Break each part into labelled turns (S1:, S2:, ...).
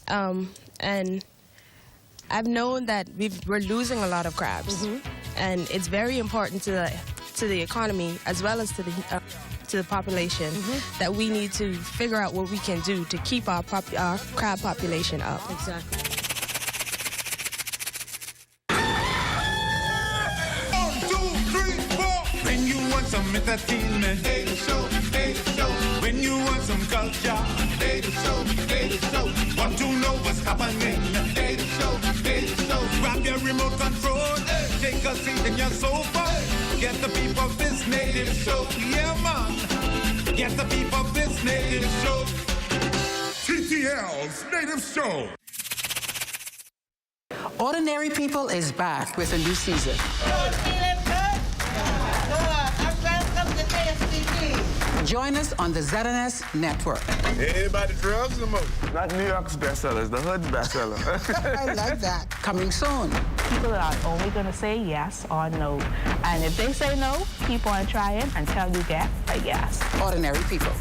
S1: And I've known that we're losing a lot of crabs, and it's very important to the economy as well as to the population that we need to figure out what we can do to keep our crab population up.
S2: Exactly.
S3: When you want some entertainment, they the show, they the show. When you want some culture, they the show, they the show. Want to know what's happening, they the show, they the show. Grab your remote control, take a seat in your sofa. Get the people this native show, yeah man. Get the people this native show. TTL's Native Show.
S4: Ordinary People is back with a new season. Join us on the ZNS Network.
S5: Anybody drugs or more? Not New York's bestsellers, the hood bestseller.
S4: I like that. Coming soon.
S6: People are only going to say yes or no. And if they say no, keep on trying until you get a yes.
S4: Ordinary People.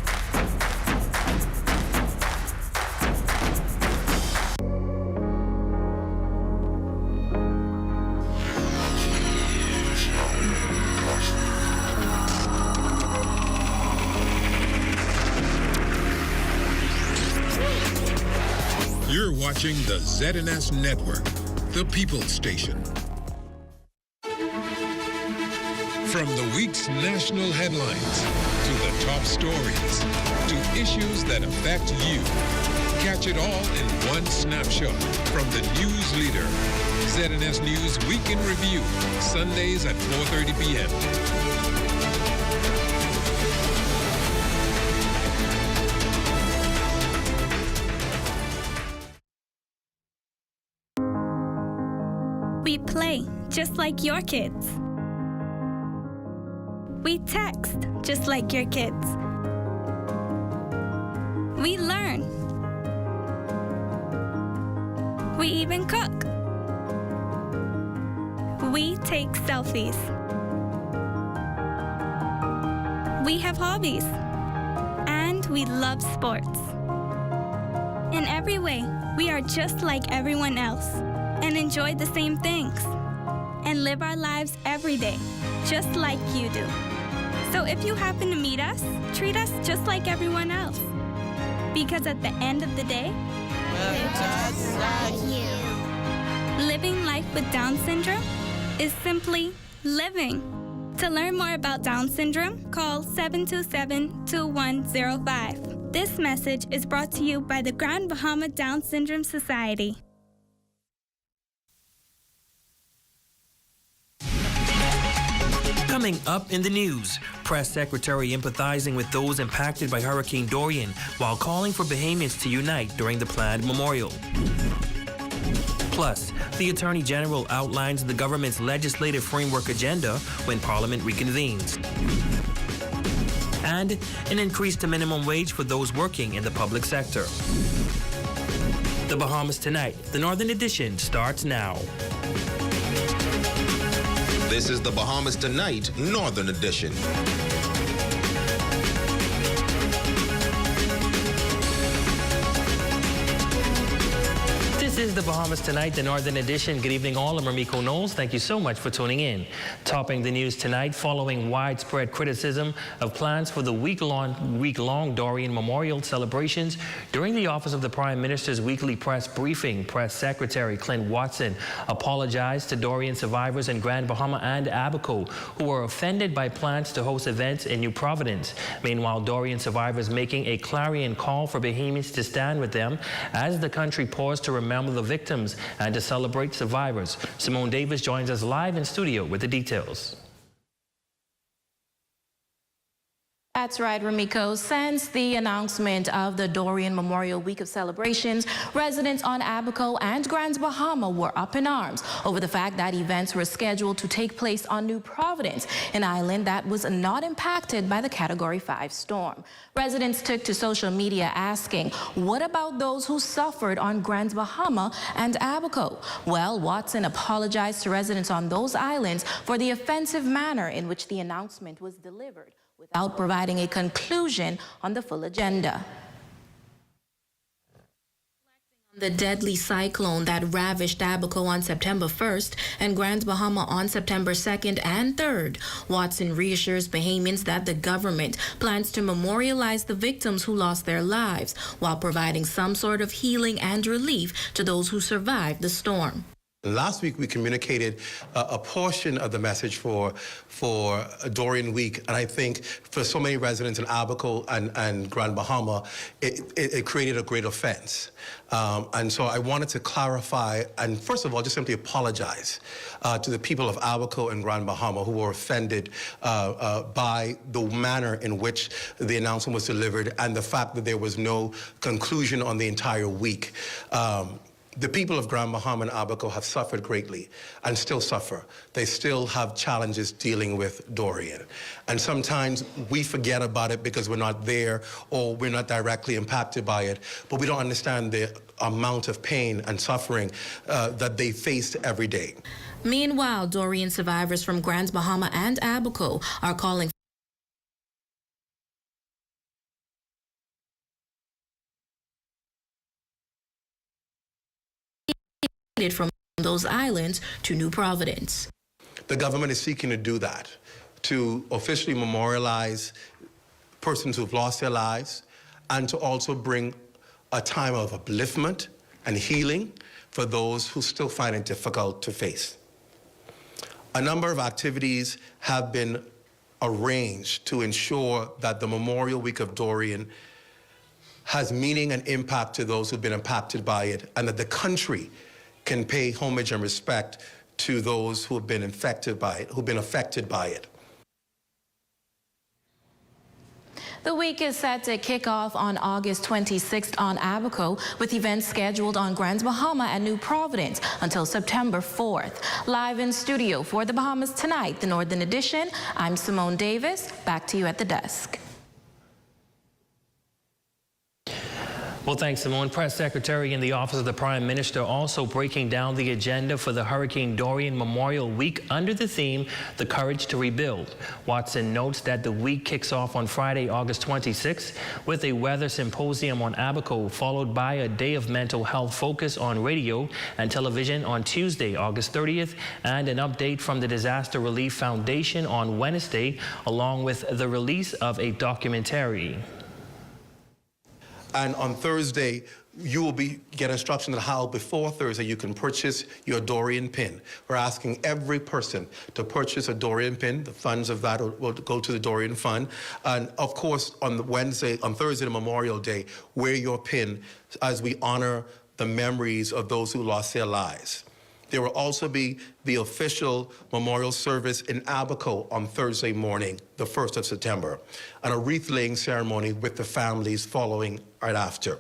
S7: You're watching the ZNS Network, the People's Station. From the week's national headlines to the top stories to issues that affect you. Catch it all in one snapshot from the news leader. ZNS News Week in Review, Sundays at 4:30 p.m.
S8: We play just like your kids. We text just like your kids. We learn. We even cook. We take selfies. We have hobbies. And we love sports. In every way, we are just like everyone else and enjoy the same things and live our lives every day, just like you do. So if you happen to meet us, treat us just like everyone else. Because at the end of the day,
S9: we're just like you.
S8: Living life with Down syndrome is simply living. To learn more about Down syndrome, call 727-2105. This message is brought to you by the Grand Bahama Down Syndrome Society.
S10: Coming up in the news, Press Secretary empathizing with those impacted by Hurricane Dorian while calling for Bahamians to unite during the planned memorial. Plus, the Attorney General outlines the government's legislative framework agenda when Parliament reconvenes. And an increase to minimum wage for those working in the public sector. The Bahamas Tonight, the Northern Edition, starts now.
S11: This is the Bahamas Tonight, Northern Edition.
S10: This is the Bahamas Tonight, the Northern Edition. Good evening all, I'm Ramiko Knowles. Thank you so much for tuning in. Topping the news tonight, following widespread criticism of plans for the week-long Dorian Memorial celebrations, during the Office of the Prime Minister's weekly press briefing, Press Secretary Clint Watson apologized to Dorian survivors in Grand Bahama and Abaco who were offended by plans to host events in New Providence. Meanwhile, Dorian survivors making a clarion call for Bahamians to stand with them as the country paused to remember the victims and to celebrate survivors. Simone Davis joins us live in studio with the details.
S12: That's right, Ramiko. Since the announcement of the Dorian Memorial Week of celebrations, residents on Abaco and Grand Bahama were up in arms over the fact that events were scheduled to take place on New Providence, an island that was not impacted by the Category 5 storm. Residents took to social media asking, what about those who suffered on Grand Bahama and Abaco? Well, Watson apologized to residents on those islands for the offensive manner in which the announcement was delivered, without providing a conclusion on the full agenda. The deadly cyclone that ravaged Abaco on September 1st and Grand Bahama on September 2nd and 3rd. Watson reassures Bahamians that the government plans to memorialize the victims who lost their lives while providing some sort of healing and relief to those who survived the storm.
S2: Last week, we communicated a portion of the message for Dorian Week, and I think for so many residents in Abaco and Grand Bahama, it created a great offense. And so I wanted to clarify and, first of all, just simply apologize to the people of Abaco and Grand Bahama who were offended by the manner in which the announcement was delivered and the fact that there was no conclusion on the entire week. The people of Grand Bahama and Abaco have suffered greatly and still suffer. They still have challenges dealing with Dorian. And sometimes we forget about it because we're not there or we're not directly impacted by it, but we don't understand the amount of pain and suffering that they face every day.
S12: Meanwhile, Dorian survivors from Grand Bahama and Abaco are calling from those islands to New Providence.
S2: The government is seeking to do that, to officially memorialize persons who've lost their lives and to also bring a time of upliftment and healing for those who still find it difficult to face. A number of activities have been arranged to ensure that the Memorial Week of Dorian has meaning and impact to those who've been impacted by it, and that the country can pay homage and respect to those who have been affected by it,
S12: The week is set to kick off on August 26th on Abaco, with events scheduled on Grand Bahama and New Providence until September 4th. Live in studio for the Bahamas Tonight, the Northern Edition, I'm Simone Davis. Back to you at the desk.
S10: Well, thanks, Simone. Press Secretary in the Office of the Prime Minister also breaking down the agenda for the Hurricane Dorian Memorial Week under the theme, The Courage to Rebuild. Watson notes that the week kicks off on Friday, August 26th, with a weather symposium on Abaco, followed by a day of mental health focus on radio and television on Tuesday, August 30th, and an update from the Disaster Relief Foundation on Wednesday, along with the release of a documentary.
S2: And on Thursday, you will get instructions on how before Thursday you can purchase your Dorian pin. We're asking every person to purchase a Dorian pin. The funds of that will go to the Dorian Fund. And of course, on Thursday, the Memorial Day, wear your pin as we honor the memories of those who lost their lives. There will also be the official memorial service in Abaco on Thursday morning, the 1st of September, and a wreath-laying ceremony with the families following right after.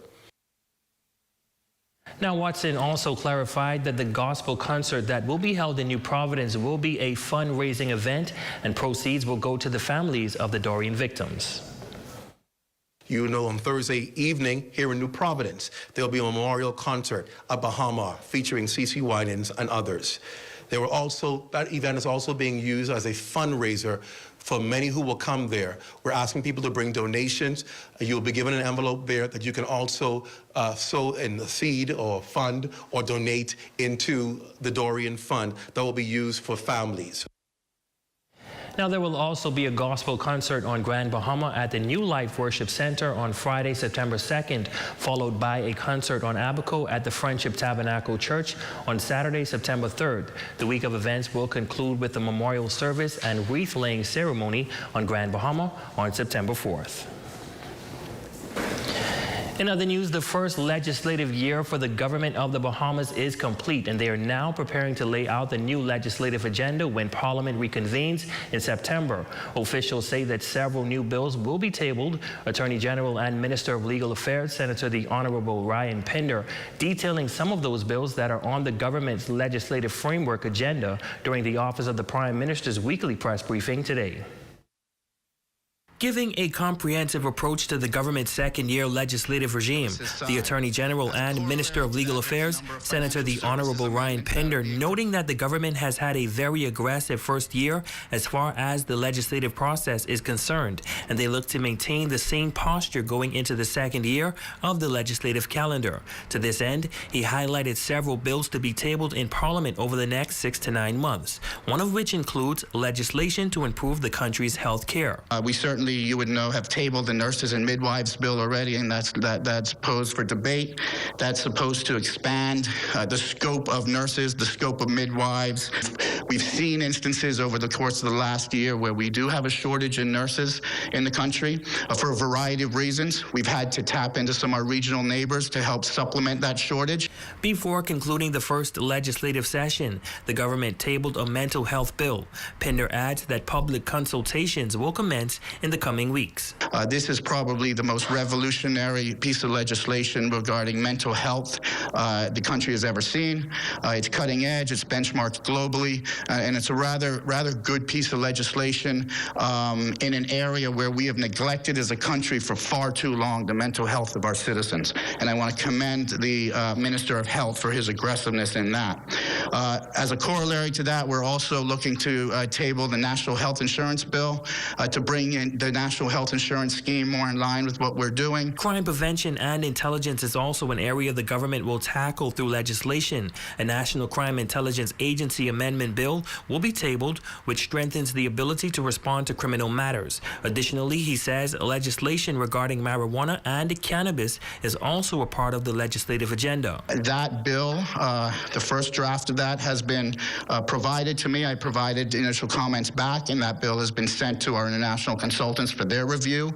S10: Now, Watson also clarified that the gospel concert that will be held in New Providence will be a fundraising event, and proceeds will go to the families of the Dorian victims.
S2: You know, on Thursday evening here in New Providence, there'll be a memorial concert at Bahamas featuring CeCe Winans and others. That event is also being used as a fundraiser for many who will come there. We're asking people to bring donations. You'll be given an envelope there that you can also sow in the seed or fund or donate into the Dorian Fund that will be used for families.
S10: Now, there will also be a gospel concert on Grand Bahama at the New Life Worship Center on Friday, September 2nd, followed by a concert on Abaco at the Friendship Tabernacle Church on Saturday, September 3rd. The week of events will conclude with the memorial service and wreath-laying ceremony on Grand Bahama on September 4th. In other news, the first legislative year for the government of the Bahamas is complete, and they are now preparing to lay out the new legislative agenda when Parliament reconvenes in September. Officials say that several new bills will be tabled. Attorney General and Minister of Legal Affairs, Senator the Honorable Ryan Pinder, detailing some of those bills that are on the government's legislative framework agenda during the Office of the Prime Minister's weekly press briefing today. Giving a comprehensive approach to the government's second-year legislative regime, the Attorney General and Minister of Legal Affairs, Senator the Honorable Ryan Pinder, noting that the government has had a very aggressive first year as far as the legislative process is concerned, and they look to maintain the same posture going into the second year of the legislative calendar. To this end, he highlighted several bills to be tabled in Parliament over the next 6 to 9 months, one of which includes legislation to improve the country's health care.
S13: We certainly, you would know, have tabled the nurses and midwives bill already, and that's posed for debate. That's supposed to expand the scope of nurses, the scope of midwives. We've seen instances over the course of the last year where we do have a shortage in nurses in the country for a variety of reasons. We've had to tap into some of our regional neighbors to help supplement that shortage.
S10: Before concluding the first legislative session, the government tabled a mental health bill. Pinder adds that public consultations will commence in the coming weeks.
S13: This is probably the most revolutionary piece of legislation regarding mental health the country has ever seen. It's cutting edge, it's benchmarked globally, and it's a rather good piece of legislation in an area where we have neglected as a country for far too long the mental health of our citizens. And I want to commend the Minister of Health for his aggressiveness in that. As a corollary to that, we're also looking to table the National Health Insurance Bill to bring in the National Health Insurance Scheme more in line with what we're doing.
S10: Crime prevention and intelligence is also an area the government will tackle through legislation. A National Crime Intelligence Agency amendment bill will be tabled, which strengthens the ability to respond to criminal matters. Additionally, he says legislation regarding marijuana and cannabis is also a part of the legislative agenda.
S13: That bill, the first draft of that has been provided to me. I provided initial comments back, and that bill has been sent to our international consultants for their review.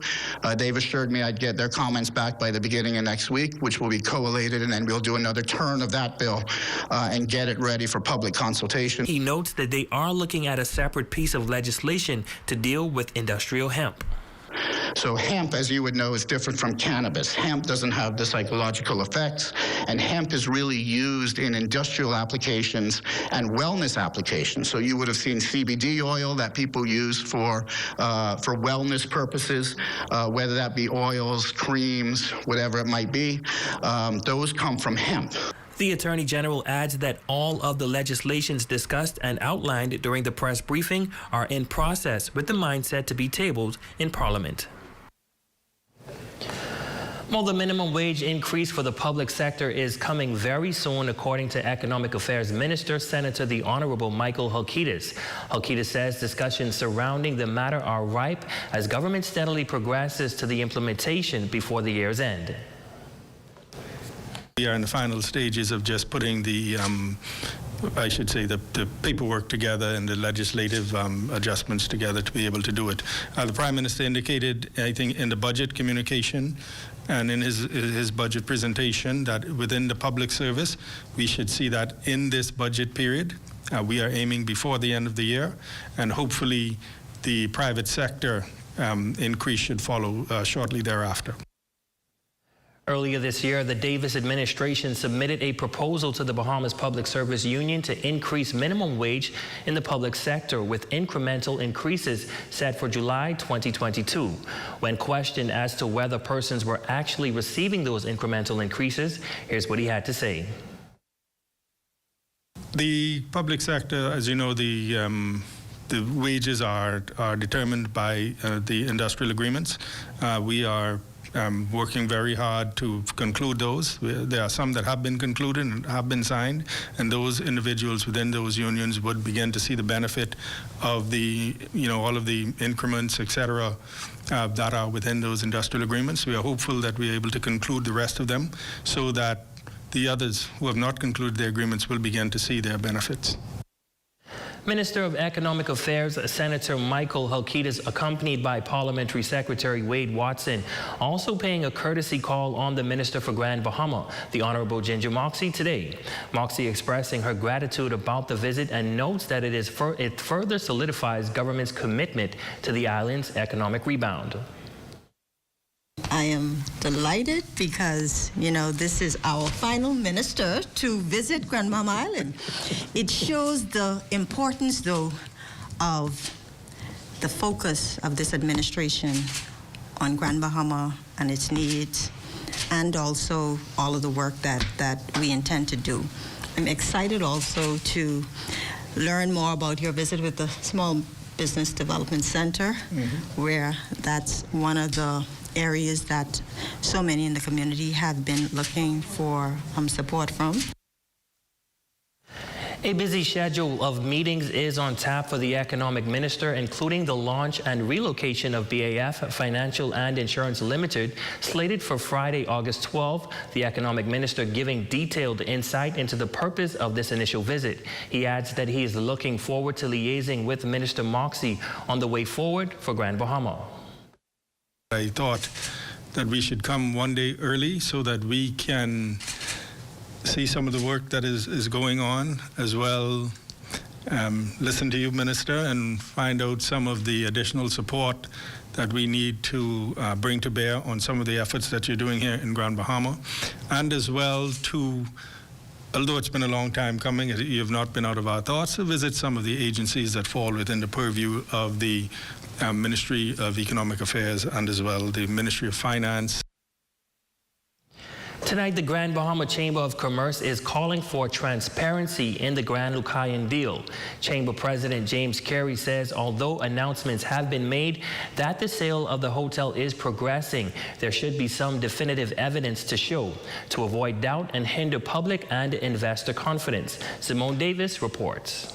S13: They've assured me I'd get their comments back by the beginning of next week, which will be collated, and then we'll do another turn of that bill and get it ready for public consultation.
S10: He notes that they are looking at a separate piece of legislation to deal with industrial hemp.
S13: So hemp, as you would know, is different from cannabis. Hemp doesn't have the psychological effects, and hemp is really used in industrial applications and wellness applications. So you would have seen CBD oil that people use for wellness purposes, whether that be oils, creams, whatever it might be. Those come from hemp.
S10: The Attorney General adds that all of the legislations discussed and outlined during the press briefing are in process with the mindset to be tabled in Parliament. Well, the minimum wage increase for the public sector is coming very soon, according to Economic Affairs Minister, Senator the Honorable Michael Halkitis. Halkitis says discussions surrounding the matter are ripe as government steadily progresses to the implementation before the year's end.
S14: We are in the final stages of just putting the, I should say, the paperwork together and the legislative adjustments together to be able to do it. The Prime Minister indicated, I think, in the budget communication and in his budget presentation that within the public service, we should see that in this budget period. We are aiming before the end of the year, and hopefully the private sector increase should follow shortly thereafter.
S10: Earlier this year, the Davis administration submitted a proposal to the Bahamas Public Service Union to increase minimum wage in the public sector with incremental increases set for July 2022. When questioned as to whether persons were actually receiving those incremental increases, here's what he had to say.
S14: The public sector, as you know, the wages are determined by the industrial agreements. We are working very hard to conclude those. There are some that have been concluded and have been signed, and those individuals within those unions would begin to see the benefit of the, all of the increments, etc., that are within those industrial agreements. We are hopeful that we are able to conclude the rest of them so that the others who have not concluded their agreements will begin to see their benefits.
S10: Minister of Economic Affairs, Senator Michael Halkitis, accompanied by Parliamentary Secretary Wade Watson, also paying a courtesy call on the Minister for Grand Bahama, the Honorable Ginger Moxie, today. Moxie expressing her gratitude about the visit and notes that it further solidifies government's commitment to the island's economic rebound.
S15: I am delighted because, this is our final minister to visit Grand Bahama Island. It shows the importance, though, of the focus of this administration on Grand Bahama and its needs, and also all of the work that we intend to do. I'm excited also to learn more about your visit with the Small Business Development Center, where that's one of the areas that so many in the community have been looking for support from.
S10: A busy schedule of meetings is on tap for the economic minister, including the launch and relocation of BAF Financial and Insurance Limited, slated for Friday, August 12th. The economic minister giving detailed insight into the purpose of this initial visit. He adds that he is looking forward to liaising with Minister Moxie on the way forward for Grand Bahama.
S14: I thought that we should come one day early so that we can see some of the work that is going on, as well listen to you, Minister, and find out some of the additional support that we need to bring to bear on some of the efforts that you're doing here in Grand Bahama, and as well to, although it's been a long time coming, you have not been out of our thoughts, to visit some of the agencies that fall within the purview of the Ministry of Economic Affairs and as well the Ministry of Finance.
S10: Tonight, the Grand Bahama Chamber of Commerce is calling for transparency in the Grand Lucayan deal. Chamber President James Carey says although announcements have been made that the sale of the hotel is progressing, there should be some definitive evidence to show to avoid doubt and hinder public and investor confidence. Simone Davis reports.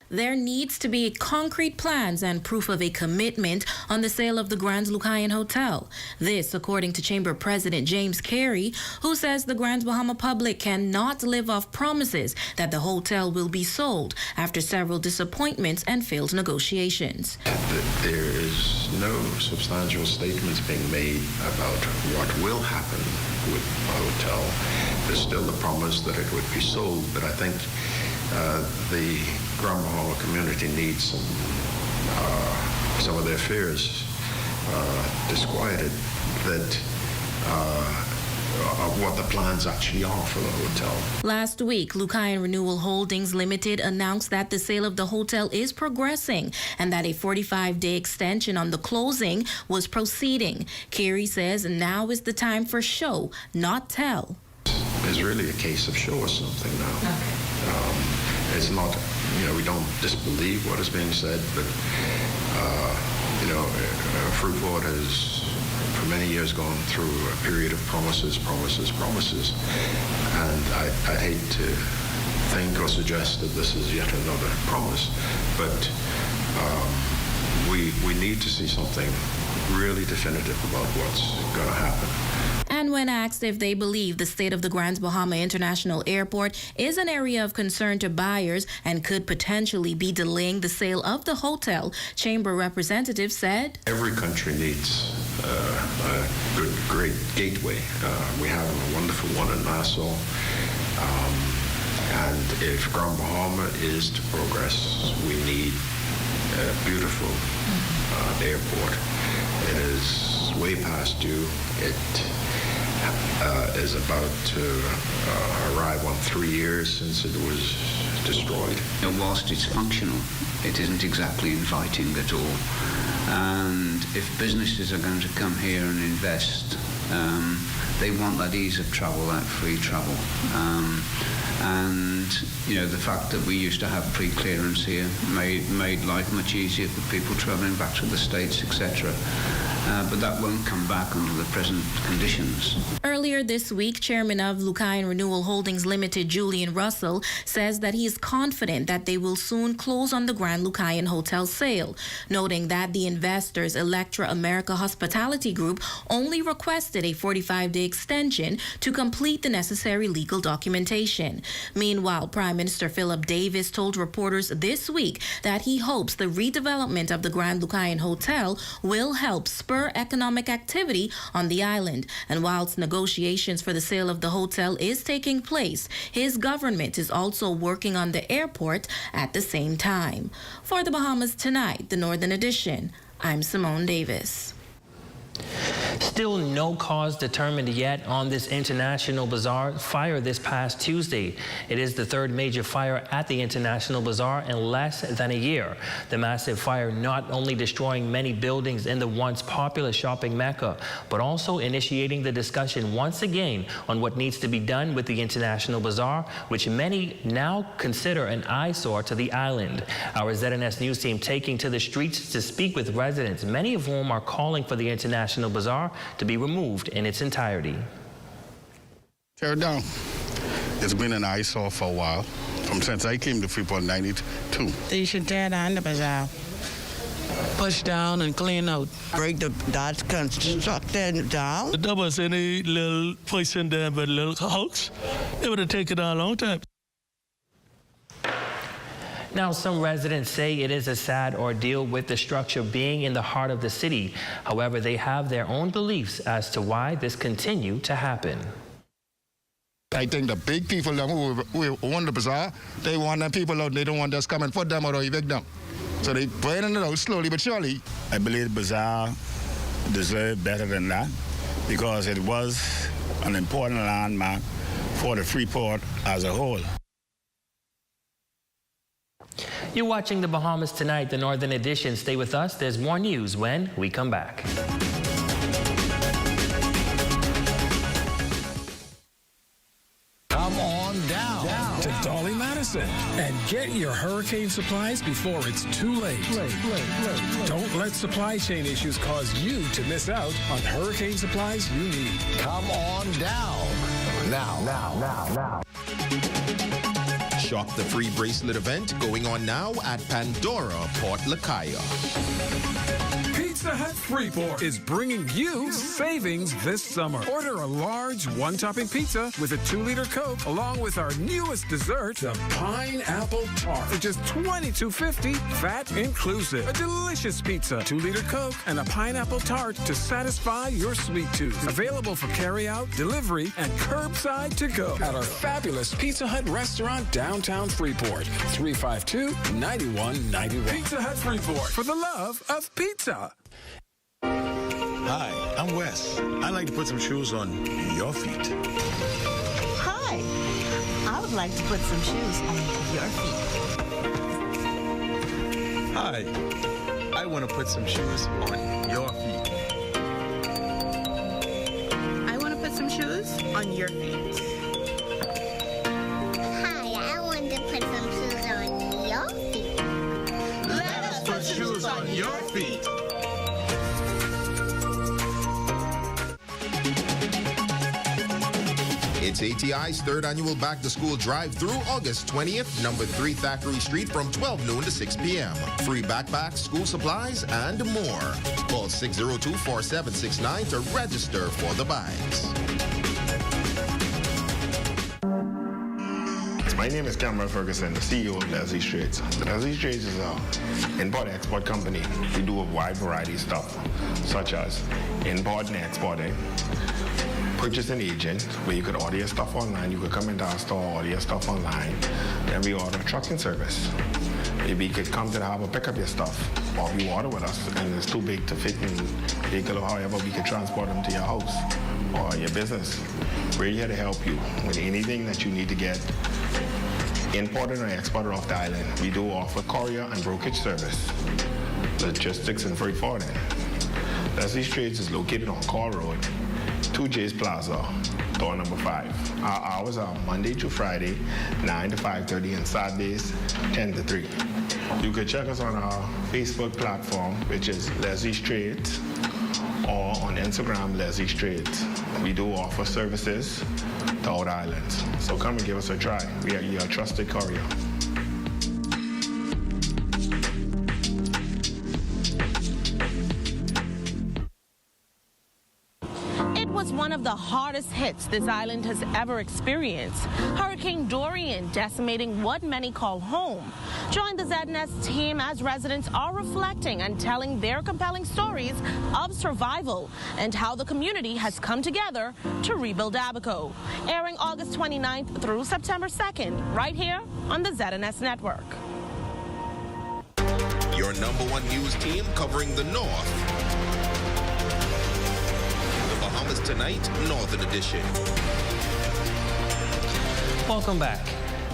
S12: There needs to be concrete plans and proof of a commitment on the sale of the Grand Lucayan Hotel. This, according to Chamber President James Carey, who says the Grand Bahama public cannot live off promises that the hotel will be sold after several disappointments and failed negotiations.
S16: There is no substantial statements being made about what will happen with the hotel. There's still the promise that it would be sold, but I think the Grand Bahama community needs some of their fears disquieted that of what the plans actually are for the hotel.
S12: Last week, Lucayan Renewal Holdings Limited announced that the sale of the hotel is progressing and that a 45-day extension on the closing was proceeding. Carey says now is the time for show, not tell.
S16: It's really a case of show us something now. It's not, we don't disbelieve what is being said, but, Fruitport has for many years gone through a period of promises. And I'd hate to think or suggest that this is yet another promise, but we need to see something really definitive about what's going to happen.
S12: And when asked if they believe the state of the Grand Bahama International Airport is an area of concern to buyers and could potentially be delaying the sale of the hotel, Chamber representative said,
S16: every country needs a good, great gateway. We have a wonderful one in Nassau. And if Grand Bahama is to progress, we need a beautiful airport. It is way past due. It is about to arrive on 3 years since it was destroyed.
S17: Whilst it's functional, it isn't exactly inviting at all. And if businesses are going to come here and invest, they want that ease of travel, that free travel. And the fact that we used to have pre-clearance here made life much easier for people travelling back to the States, etc. But that won't come back under the present conditions.
S12: Earlier this week, Chairman of Lucayan Renewal Holdings Limited, Julian Russell, says that he is confident that they will soon close on the Grand Lucayan Hotel sale, noting that the investors, Electra America Hospitality Group, only requested a 45-day extension to complete the necessary legal documentation. Meanwhile, Prime Minister Philip Davis told reporters this week that he hopes the redevelopment of the Grand Lucayan Hotel will help spur economic activity on the island. And whilst negotiations for the sale of the hotel is taking place, his government is also working on the airport at the same time. For the Bahamas Tonight, the Northern Edition, I'm Simone Davis.
S10: Still no cause determined yet on this International Bazaar fire this past Tuesday. It is the third major fire at the International Bazaar in less than a year. The massive fire not only destroying many buildings in the once popular shopping mecca, but also initiating the discussion once again on what needs to be done with the International Bazaar, which many now consider an eyesore to the island. Our ZNS News team taking to the streets to speak with residents, many of whom are calling for the International Bazaar to be removed in its entirety.
S18: Tear it down. It's been an eyesore for a while, since I came to Freeport in '92.
S19: They should tear down the bazaar. Push down and clean out. Break that's constructed down.
S20: If there was any little place in there but a little hoax, it would have taken a long time.
S10: Now, some residents say it is a sad ordeal with the structure being in the heart of the city. However, they have their own beliefs as to why this continued to happen.
S18: I think the big people who own the bazaar, they want the people out. They don't want us come and put them out or evict them. So they burn it out slowly but surely.
S21: I believe the bazaar deserved better than that because it was an important landmark for the Freeport as a whole.
S10: You're watching the Bahamas Tonight, the Northern Edition. Stay with us. There's more news when we come back.
S22: Come on down to Dolly Madison and get your hurricane supplies before it's too late. Don't let supply chain issues cause you to miss out on hurricane supplies you need.
S23: Come on down. Now.
S11: Shop the free bracelet event going on now at Pandora, Port Lucayan.
S22: Pizza Hut Freeport is bringing you savings this summer. Order a large one-topping pizza with a 2-liter Coke along with our newest dessert, the pineapple tart, for just $22.50, VAT inclusive. A delicious pizza, 2-liter Coke, and a pineapple tart to satisfy your sweet tooth. Available for carry-out, delivery, and curbside to go at our fabulous Pizza Hut restaurant downtown Freeport, 352-9191. Pizza Hut Freeport, for the love of pizza.
S24: Hi, I'm Wes. I'd like to put some shoes on your feet.
S25: Hi, I would like to put some shoes on your feet.
S24: Hi, I want to put some shoes on your feet.
S25: I want to put some shoes on your feet.
S26: Hi, I want to put some shoes on your feet.
S24: Let us put shoes on your feet.
S11: It's ATI's third annual Back to School Drive through August 20th, number 3 Thackeray Street from 12 noon to 6 p.m. Free backpacks, school supplies, and more. Call 602-4769 to register for the bags.
S5: My name is Cameron Ferguson, the CEO of Leslie Straits. Leslie Straits is an import-export company. We do a wide variety of stuff, such as import and exporting, purchasing agent, where you could order your stuff online. You could come into our store, order your stuff online. Then we order a trucking service. Maybe you could come to the harbor, pick up your stuff, or you order with us, and it's too big to fit in the vehicle, or however, we could transport them to your house or your business. We're here to help you with anything that you need to get imported or exported off the island. We do offer courier and brokerage service, logistics and freight forwarding. Leslie Straits is located on Call Road, 2J's Plaza, door number 5. Our hours are Monday to Friday, 9 to 5:30, and Saturdays, 10 to 3. You could check us on our Facebook platform, which is Leslie Straits, or on Instagram, Leslie Straits. We do offer services to all the islands. So come and give us a try. We are your trusted courier.
S27: It was one of the hardest hits this island has ever experienced. Hurricane Dorian decimating what many call home. Join the ZNS team as residents are reflecting and telling their compelling stories of survival and how the community has come together to rebuild Abaco. Airing August 29th through September 2nd, right here on the ZNS Network.
S11: Your #1 news team covering the North, Bahamas Tonight, Northern Edition.
S10: Welcome back.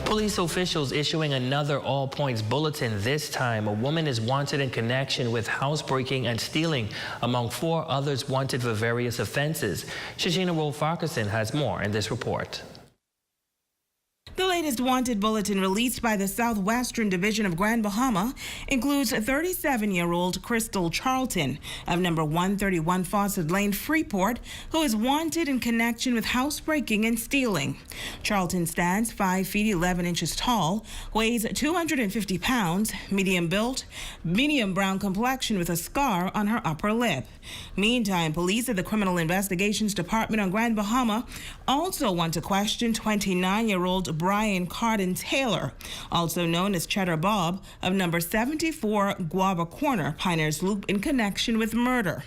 S10: Police officials issuing another all-points bulletin. This time, a woman is wanted in connection with housebreaking and stealing, among 4 others wanted for various offenses. Shashina Wolf-Farquharson has more in this report.
S1: The latest wanted bulletin released by the Southwestern Division of Grand Bahama includes 37-year-old Crystal Charlton of number 131 Fawcett Lane, Freeport, who is wanted in connection with housebreaking and stealing. Charlton stands 5 feet 11 inches tall, weighs 250 pounds, medium built, medium brown complexion with a scar on her upper lip. Meantime, police at the Criminal Investigations Department on Grand Bahama also want to question 29-year-old Brian Carden Taylor, also known as Cheddar Bob, of number 74 Guava Corner, Pioneers Loop, in connection with murder.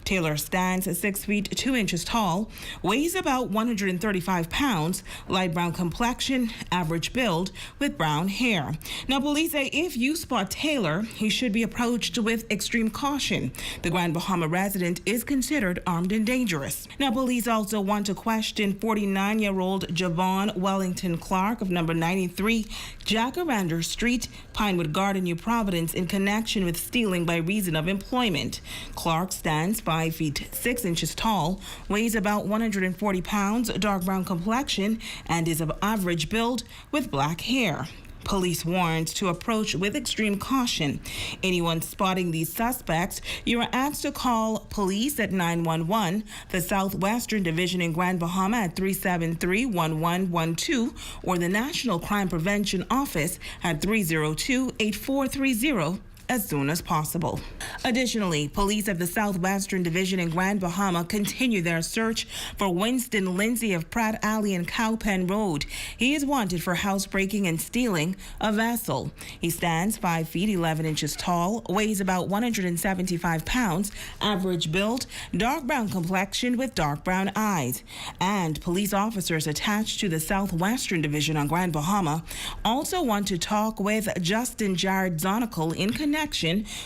S1: Taylor stands 6 feet 2 inches tall, weighs about 135 pounds, light brown complexion, average build, with brown hair. Now, police say if you spot Taylor, he should be approached with extreme caution. The Grand Bahama resident is considered armed and dangerous. Now, police also want to question 49-year-old Javon Wellington Clark of number 93 Jacaranda Street, Pinewood Garden, New Providence, in connection with stealing by reason of employment. Clark stands 5 feet 6 inches tall, weighs about 140 pounds, dark brown complexion, and is of average build with black hair. Police warned to approach with extreme caution. Anyone spotting these suspects, you are asked to call police at 911, the Southwestern Division in Grand Bahama at 373-1112, or the National Crime Prevention Office at 302-8430. as soon as possible. Additionally, police of the Southwestern Division in Grand Bahama continue their search for Winston Lindsay of Pratt Alley and Cowpen Road. He is wanted for housebreaking and stealing a vessel. He stands 5 feet 11 inches tall, weighs about 175 pounds, average build, dark brown complexion with dark brown eyes. And police officers attached to the Southwestern Division on Grand Bahama also want to talk with Justin Jared Zonical in connection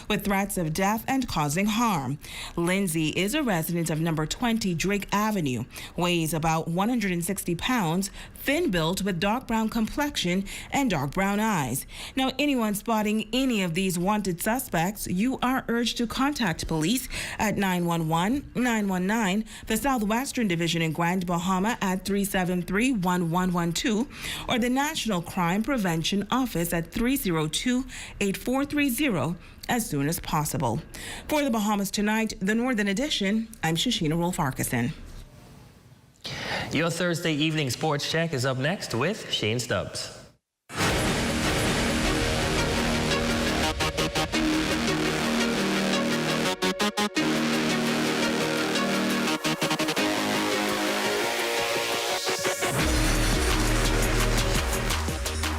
S1: with threats of death and causing harm. Lindsay is a resident of number 20 Drake Avenue, weighs about 160 pounds, thin-built with dark brown complexion and dark brown eyes. Now, anyone spotting any of these wanted suspects, you are urged to contact police at 911-919, the Southwestern Division in Grand Bahama at 373-1112, or the National Crime Prevention Office at 302-8430 as soon as possible. For the Bahamas Tonight, the Northern Edition, I'm Shashina Wolf-Farquharson.
S10: Your Thursday evening sports check is up next with Shane Stubbs.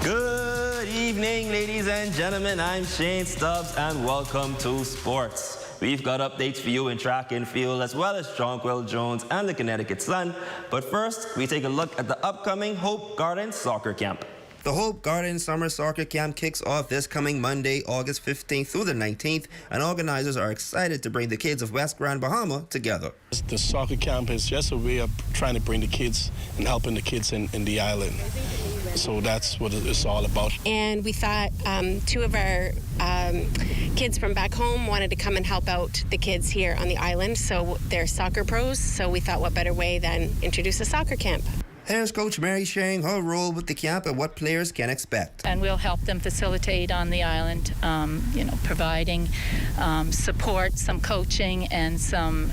S3: Good evening, ladies and gentlemen. I'm Shane Stubbs, and welcome to Sports. We've got updates for you in track and field, as well as Jonquil Jones and the Connecticut Sun. But first, we take a look at the upcoming Hope Garden Soccer Camp.
S4: The Hope Garden Summer Soccer Camp kicks off this coming Monday, August 15th through the 19th, and organizers are excited to bring the kids of West Grand Bahama together.
S6: The soccer camp is just a way of trying to bring the kids and helping the kids in the island. So that's what it's all about.
S7: And we thought two of our kids from back home wanted to come and help out the kids here on the island. So they're soccer pros, so we thought what better way than introduce a soccer camp.
S4: Here's Coach Mary sharing her role with the camp and what players can expect.
S8: And we'll help them facilitate on the island, providing support, some coaching, and some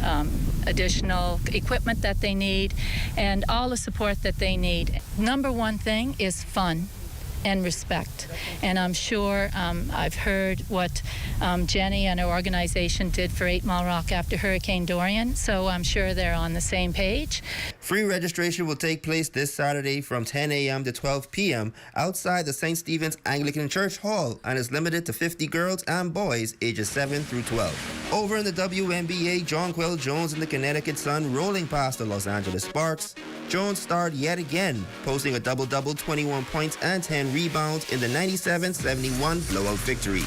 S8: additional equipment that they need, and all the support that they need. Number one thing is fun and respect. And I'm sure I've heard what Jenny and her organization did for 8 Mile Rock after Hurricane Dorian, so I'm sure they're on the same page.
S4: Free registration will take place this Saturday from 10 a.m. to 12 p.m. outside the St. Stephen's Anglican Church Hall and is limited to 50 girls and boys ages 7 through 12. Over in the WNBA, Jonquil Jones and the Connecticut Sun rolling past the Los Angeles Sparks. Jones starred yet again, posting a double-double, 21 points and 10 rebounds in the 97-71 blowout victory.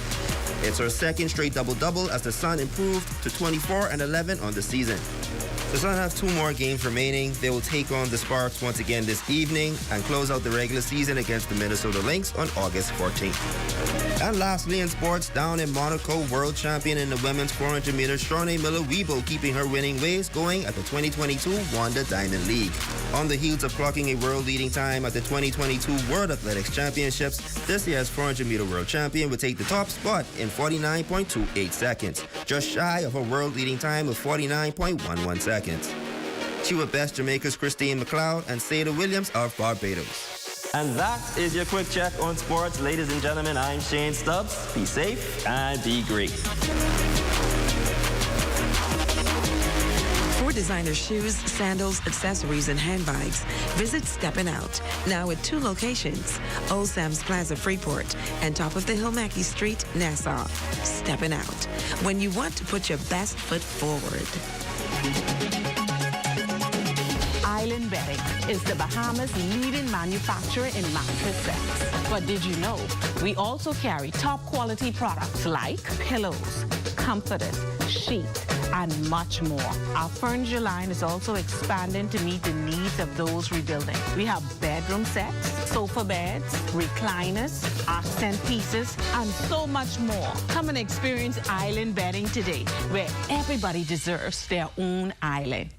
S4: It's her second straight double-double as the Sun improved to 24 and 11 on the season. The Sun have 2 more games remaining. They will take on the Sparks once again this evening and close out the regular season against the Minnesota Lynx on August 14th. And lastly in sports, down in Monaco, world champion in the women's 400 meters, Shawnee Miller-Weibo keeping her winning ways going at the 2022 Wanda Diamond League. On the heels of clocking a world-leading time at the 2022 World Athletics Championships, this year's 400 meter world champion would take the top spot in 49.28 seconds, just shy of her world-leading time of 49.11 seconds. She would best Jamaica's Christine McLeod and Sada Williams of Barbados.
S3: And that is your quick check on sports. Ladies and gentlemen, I'm Shane Stubbs. Be safe and be great.
S2: For designer shoes, sandals, accessories, and handbags, visit Steppin' Out. Now at 2 locations, Old Sam's Plaza Freeport and top of the Hill Mackey Street, Nassau. Steppin' Out. When you want to put your best foot forward.
S27: Island Bedding is the Bahamas' leading manufacturer in mattress sets. But did you know we also carry top quality products like pillows, comforters, sheets, and much more. Our furniture line is also expanding to meet the needs of those rebuilding. We have bedroom sets, sofa beds, recliners, accent pieces, and so much more. Come and experience Island Bedding today, where everybody deserves their own island.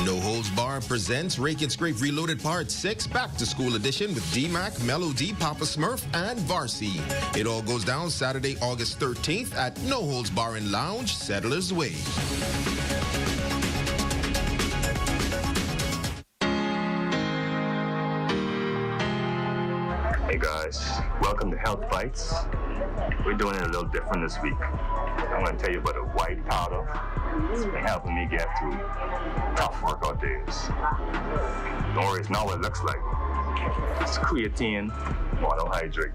S11: No Holds Bar presents Rake and Scrape Reloaded Part 6 Back to School Edition with D-Mac, Melody, Papa Smurf, and Varsity. It all goes down Saturday, August 13th at No Holds Bar and Lounge, Settlers Way.
S9: Hey guys, welcome to Health Bites. We're doing it a little different this week. I'm going to tell you about a white powder. It's been helping me get through tough workout days. Don't worry, it's not what it looks like. It's creatine monohydrate.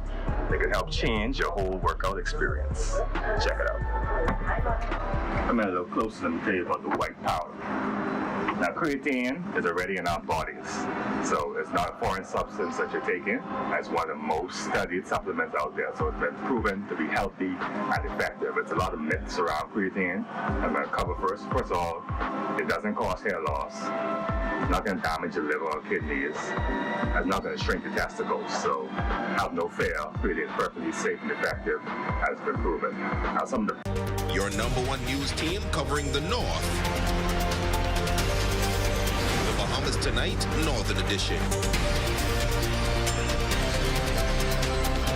S9: It can help change your whole workout experience. Check it out. Come in a little closer, let me tell you about the white powder. Now, creatine is already in our bodies, so it's not a foreign substance that you're taking. It's one of the most studied supplements out there, so it's been proven to be healthy and effective. It's a lot of myths around creatine. I'm going to cover first. First of all, it doesn't cause hair loss. It's not going to damage your liver or kidneys. It's not going to shrink your testicles, so have no fear. Creatine is perfectly safe and effective, as it's been proven. Now, some of the...
S11: Your number 1 news team covering the North. Bahamas Tonight, Northern Edition.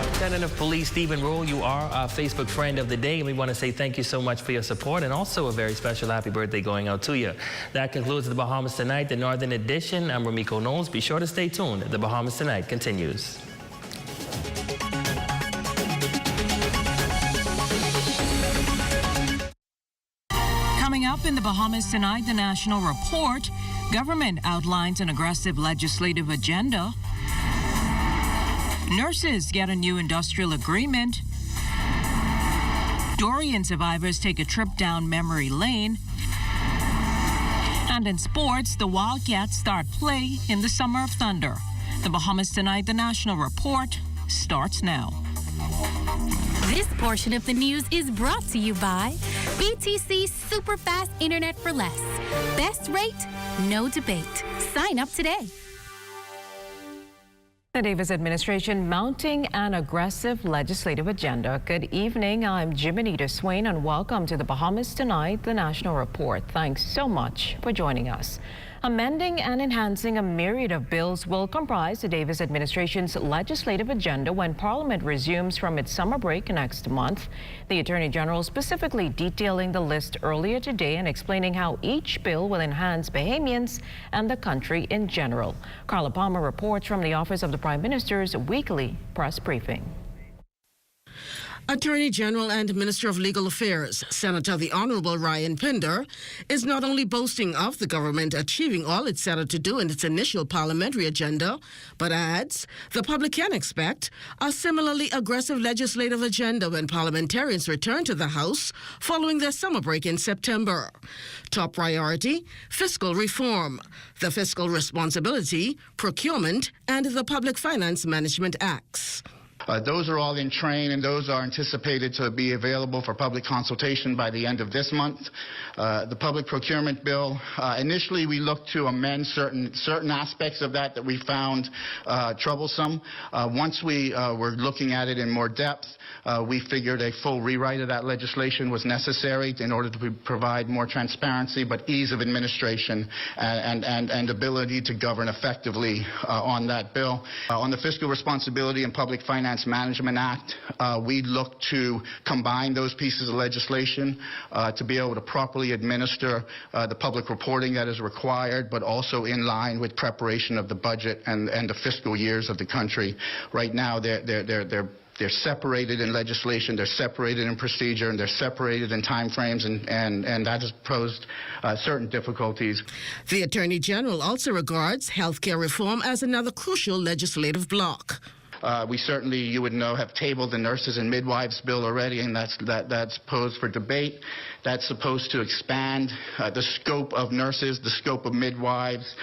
S10: Lieutenant of Police Stephen Rowe, you are our Facebook friend of the day, and we want to say thank you so much for your support and also a very special happy birthday going out to you. That concludes the Bahamas Tonight, the Northern Edition. I'm Ramiko Knowles. Be sure to stay tuned. The Bahamas Tonight continues.
S13: Coming up in the Bahamas Tonight, the National Report. Government outlines an aggressive legislative agenda. Nurses get a new industrial agreement. Dorian survivors take a trip down memory lane. And in sports, the Wildcats start play in the Summer of Thunder. The Bahamas Tonight, the National Report, starts now.
S14: This portion of the news is brought to you by BTC Superfast Internet for Less. Best rate, no debate. Sign up today.
S13: The Davis administration mounting an aggressive legislative agenda. Good evening, I'm Jiminita Swain and welcome to the Bahamas Tonight, the National Report. Thanks so much for joining us. Amending and enhancing a myriad of bills will comprise the Davis administration's legislative agenda when Parliament resumes from its summer break next month. The Attorney General specifically detailing the list earlier today and explaining how each bill will enhance Bahamians and the country in general. Carla Palmer reports from the Office of the Prime Minister's weekly press briefing.
S15: Attorney General and Minister of Legal Affairs, Senator the Honorable Ryan Pinder, is not only boasting of the government achieving all it set out to do in its initial parliamentary agenda, but adds the public can expect a similarly aggressive legislative agenda when parliamentarians return to the House following their summer break in September. Top priority, fiscal reform, the Fiscal Responsibility, Procurement, and the Public Finance Management Acts.
S12: Those are all in train, and those are anticipated to be available for public consultation by the end of this month. The public procurement bill, initially we looked to amend certain aspects of that we found troublesome. Once we were looking at it in more depth, we figured a full rewrite of that legislation was necessary in order to provide more transparency, but ease of administration and ability to govern effectively on that bill. On the Fiscal Responsibility and Public Finance Management Act, we look to combine those pieces of legislation to be able to properly administer the public reporting that is required, but also in line with preparation of the budget and the fiscal years of the country. Right now, they're separated in legislation, they're separated in procedure, and they're separated in time frames, and that has posed certain difficulties.
S15: The Attorney General also regards healthcare reform as another crucial legislative block.
S12: We certainly, you would know, have tabled the Nurses and Midwives bill already, and that's posed for debate. That's supposed to expand the scope of nurses, the scope of midwives,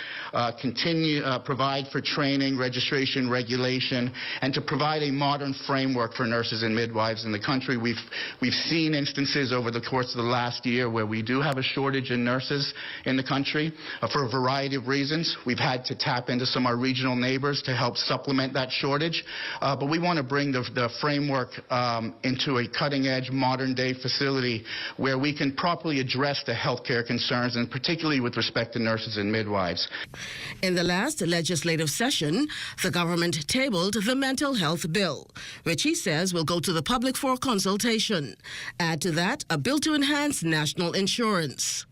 S12: provide for training, registration, regulation, and to provide a modern framework for nurses and midwives in the country. We've seen instances over the course of the last year where we do have a shortage in nurses in the country for a variety of reasons. We've had to tap into some of our regional neighbors to help supplement that shortage. But we want to bring the framework into a cutting-edge, modern-day facility where we can properly address the healthcare concerns, and particularly with respect to nurses and midwives.
S15: In the last legislative session, the government tabled the Mental Health Bill, which he says will go to the public for consultation. Add to that a bill to enhance national insurance.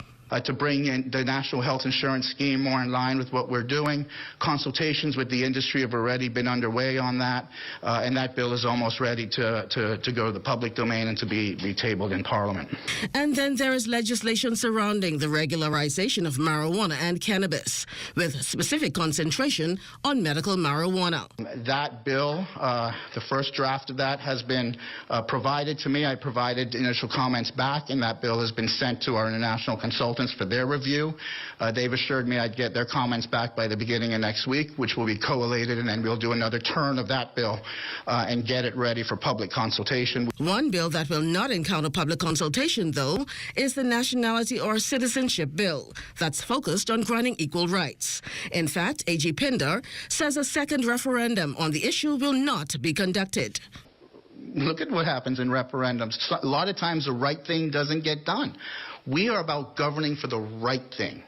S12: To bring in the National Health Insurance Scheme more in line with what we're doing. Consultations with the industry have already been underway on that, and that bill is almost ready to go to the public domain and to be tabled in Parliament.
S15: And then there is legislation surrounding the regularization of marijuana and cannabis, with specific concentration on medical marijuana.
S12: That bill, the first draft of that has been provided to me. I provided initial comments back, and that bill has been sent to our international consultants for their review. They've assured me I'd get their comments back by the beginning of next week, which will be collated, and then we'll do another turn of that bill and get it ready for public consultation.
S15: One bill that will not encounter public consultation, though, is the Nationality or Citizenship Bill that's focused on granting equal rights. In fact, A.G. Pinder says a second referendum on the issue will not be conducted.
S12: Look at what happens in referendums. A lot of times the right thing doesn't get done. We are about governing for the right thing.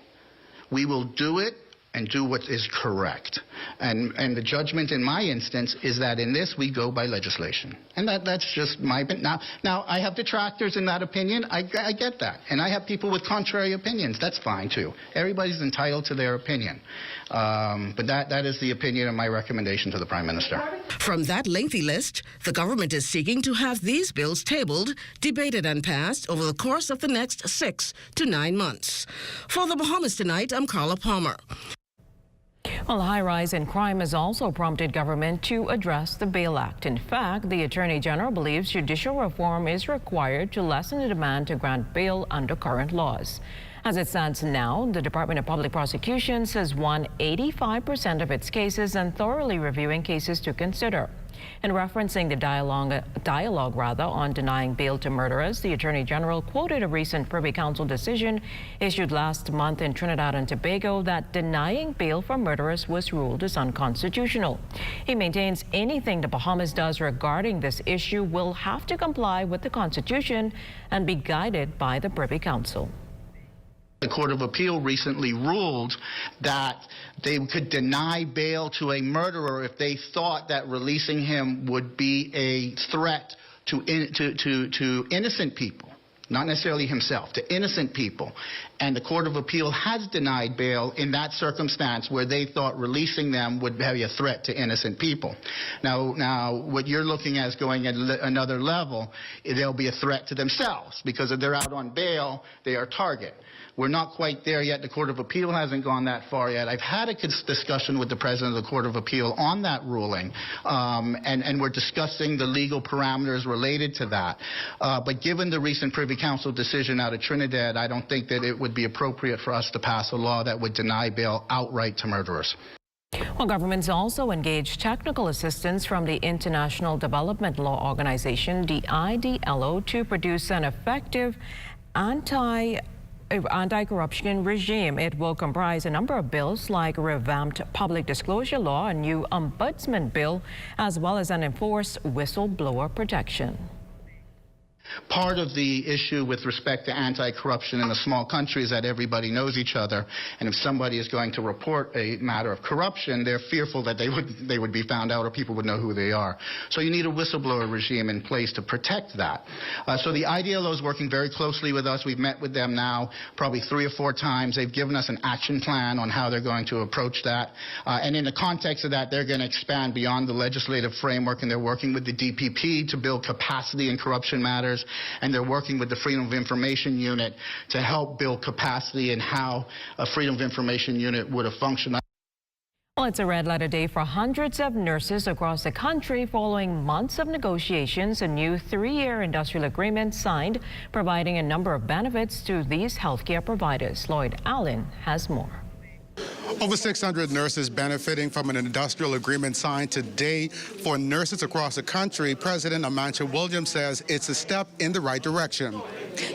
S12: We will do it and do what is correct. And the judgment in my instance is that in this we go by legislation. And that's just my opinion. Now, I have detractors in that opinion. I get that. And I have people with contrary opinions. That's fine, too. Everybody's entitled to their opinion. But that is the opinion and my recommendation to the Prime Minister.
S15: From that lengthy list, the government is seeking to have these bills tabled, debated and passed over the course of the next 6 to 9 months. For the Bahamas Tonight, I'm Carla Palmer.
S13: Well, high rise in crime has also prompted government to address the Bail Act. In fact, the Attorney General believes judicial reform is required to lessen the demand to grant bail under current laws. As it stands now, the Department of Public Prosecutions has won 85% of its cases and thoroughly reviewing cases to consider. In referencing the dialogue on denying bail to murderers, the Attorney General quoted a recent Privy Council decision issued last month in Trinidad and Tobago that denying bail for murderers was ruled as unconstitutional. He maintains anything the Bahamas does regarding this issue will have to comply with the Constitution and be guided by the Privy Council.
S12: The Court of Appeal recently ruled that they could deny bail to a murderer if they thought that releasing him would be a threat to innocent people, not necessarily himself, to innocent people. And the Court of Appeal has denied bail in that circumstance where they thought releasing them would be a threat to innocent people. Now, what you're looking at is going at another level. They'll be a threat to themselves because if they're out on bail, they are a target. We're not quite there yet. The Court of Appeal hasn't gone that far yet. I've had a discussion with the President of the Court of Appeal on that ruling, and we're discussing the legal parameters related to that. But given the recent Privy Council decision out of Trinidad, I don't think that it would be appropriate for us to pass a law that would deny bail outright to murderers.
S13: Well, governments also engaged technical assistance from the International Development Law Organization, the IDLO, to produce an effective anti-corruption regime. It will comprise a number of bills like revamped public disclosure law, a new ombudsman bill, as well as an enforced whistleblower protection.
S12: Part of the issue with respect to anti-corruption in a small country is that everybody knows each other, and if somebody is going to report a matter of corruption, they're fearful that they would be found out or people would know who they are. So you need a whistleblower regime in place to protect that. So the IDLO is working very closely with us. We've met with them now probably 3 or 4 times. They've given us an action plan on how they're going to approach that. And in the context of that, they're going to expand beyond the legislative framework, and they're working with the DPP to build capacity in corruption matters. And they're working with the Freedom of Information Unit to help build capacity in how a Freedom of Information Unit would have functioned.
S13: Well, it's a red letter day for hundreds of nurses across the country following months of negotiations. A new 3-year industrial agreement signed, providing a number of benefits to these healthcare providers. Lloyd Allen has more.
S16: Over 600 nurses benefiting from an industrial agreement signed today for nurses across the country. President Amancia Williams says it's a step in the right direction.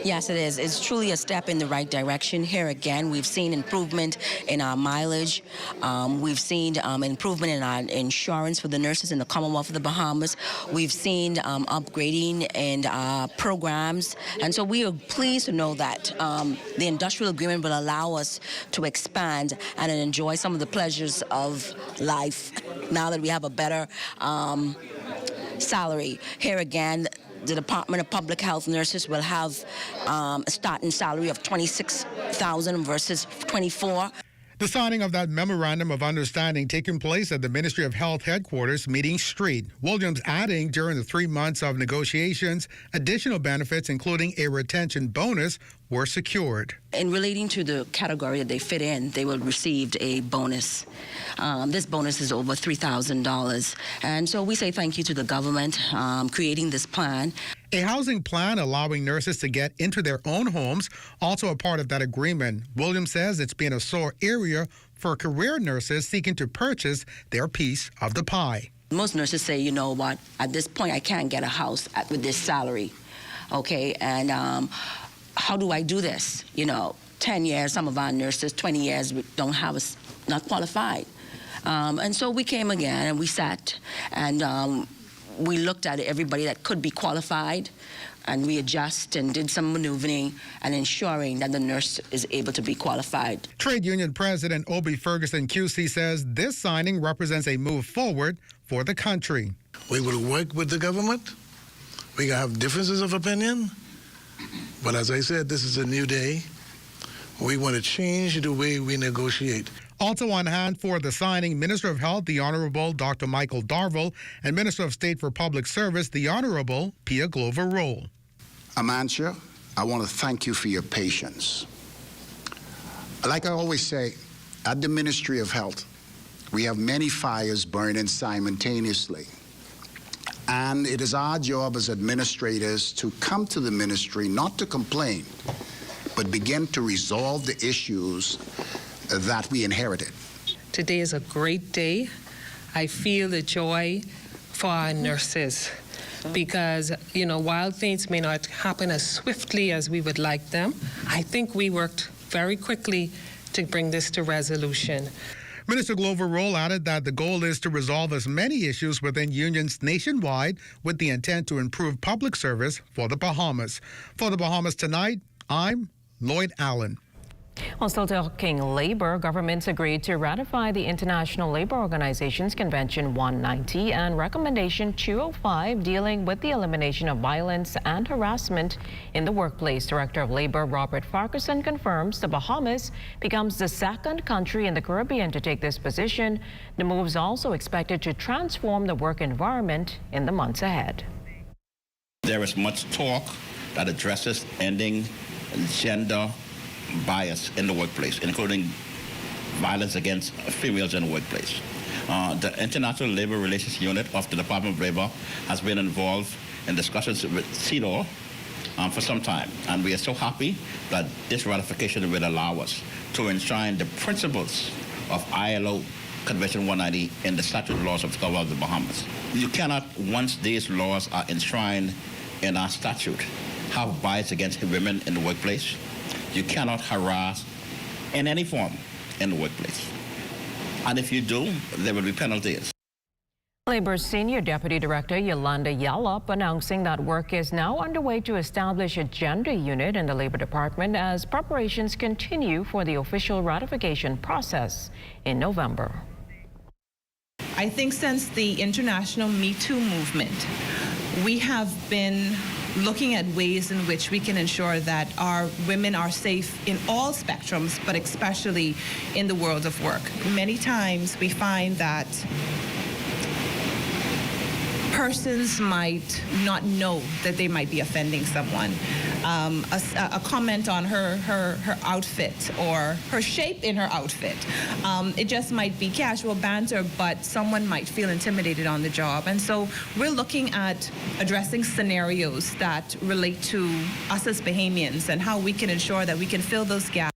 S17: Yes, it is. It's truly a step in the right direction. Here again, we've seen improvement in our mileage. We've seen improvement in our insurance for the nurses in the Commonwealth of the Bahamas. We've seen upgrading in our programs. And so we are pleased to know that the industrial agreement will allow us to expand and enjoy some of the pleasures of life now that we have a better salary. Here again, the Department of Public Health nurses will have a starting salary of $26,000 versus $24,000.
S16: The signing of that memorandum of understanding taking place at the Ministry of Health headquarters, Meeting Street. Williams adding during the 3 months of negotiations, additional benefits, including a retention bonus, were secured.
S17: In relating to the category that they fit in, they will receive a bonus. This bonus is over $3,000. And so we say thank you to the government creating this plan.
S16: A housing plan allowing nurses to get into their own homes, also a part of that agreement. Williams says it's been a sore area for career nurses seeking to purchase their piece of the pie.
S17: Most nurses say, you know what, at this point I can't get a house with this salary, okay, and how do I do this? 10 years, some of our nurses, 20 years, don't have us, not qualified. And so we came again and we sat and we looked at everybody that could be qualified, and we adjust and did some maneuvering and ensuring that the nurse is able to be qualified.
S16: Trade Union President Obi Ferguson QC says this signing represents a move forward for the country.
S24: We will work with the government. We can have differences of opinion, but as I said, this is a new day. We want to change the way we negotiate.
S16: Also on hand for the signing, Minister of Health, the Honorable Dr. Michael Darville, and Minister of State for Public Service, the Honorable Pia Glover-Roll.
S18: Amancia, I want to thank you for your patience. Like I always say, at the Ministry of Health, we have many fires burning simultaneously. And it is our job as administrators to come to the ministry not to complain, but begin to resolve the issues that we inherited.
S19: Today is a great day. I feel the joy for our nurses because, while things may not happen as swiftly as we would like them, I think we worked very quickly to bring this to resolution.
S16: Minister Glover-Roll added that the goal is to resolve as many issues within unions nationwide with the intent to improve public service for the Bahamas. For the Bahamas Tonight, I'm Lloyd Allen.
S13: While still talking labor, governments agreed to ratify the International Labor Organization's Convention 190 and Recommendation 205 dealing with the elimination of violence and harassment in the workplace. Director of Labor Robert Farquharson confirms the Bahamas becomes the second country in the Caribbean to take this position. The move is also expected to transform the work environment in the months ahead.
S20: There is much talk that addresses ending gender bias in the workplace, including violence against females in the workplace. The International Labor Relations Unit of the Department of Labor has been involved in discussions with CEDAW for some time, and we are so happy that this ratification will allow us to enshrine the principles of ILO Convention 190 in the statute laws of the Bahamas. You cannot, once these laws are enshrined in our statute, have bias against women in the workplace. You cannot harass in any form in the workplace. And if you do, there will be penalties.
S13: Labor's Senior Deputy Director Yolanda Yallop announcing that work is now underway to establish a gender unit in the Labor Department as preparations continue for the official ratification process in November.
S1: I think since the international Me Too movement, we have been looking at ways in which we can ensure that our women are safe in all spectrums, but especially in the world of work. Many times we find that persons might not know that they might be offending someone. A comment on her outfit or her shape in her outfit. It just might be casual banter, but someone might feel intimidated on the job. And so we're looking at addressing scenarios that relate to us as Bahamians and how we can ensure that we can fill those gaps.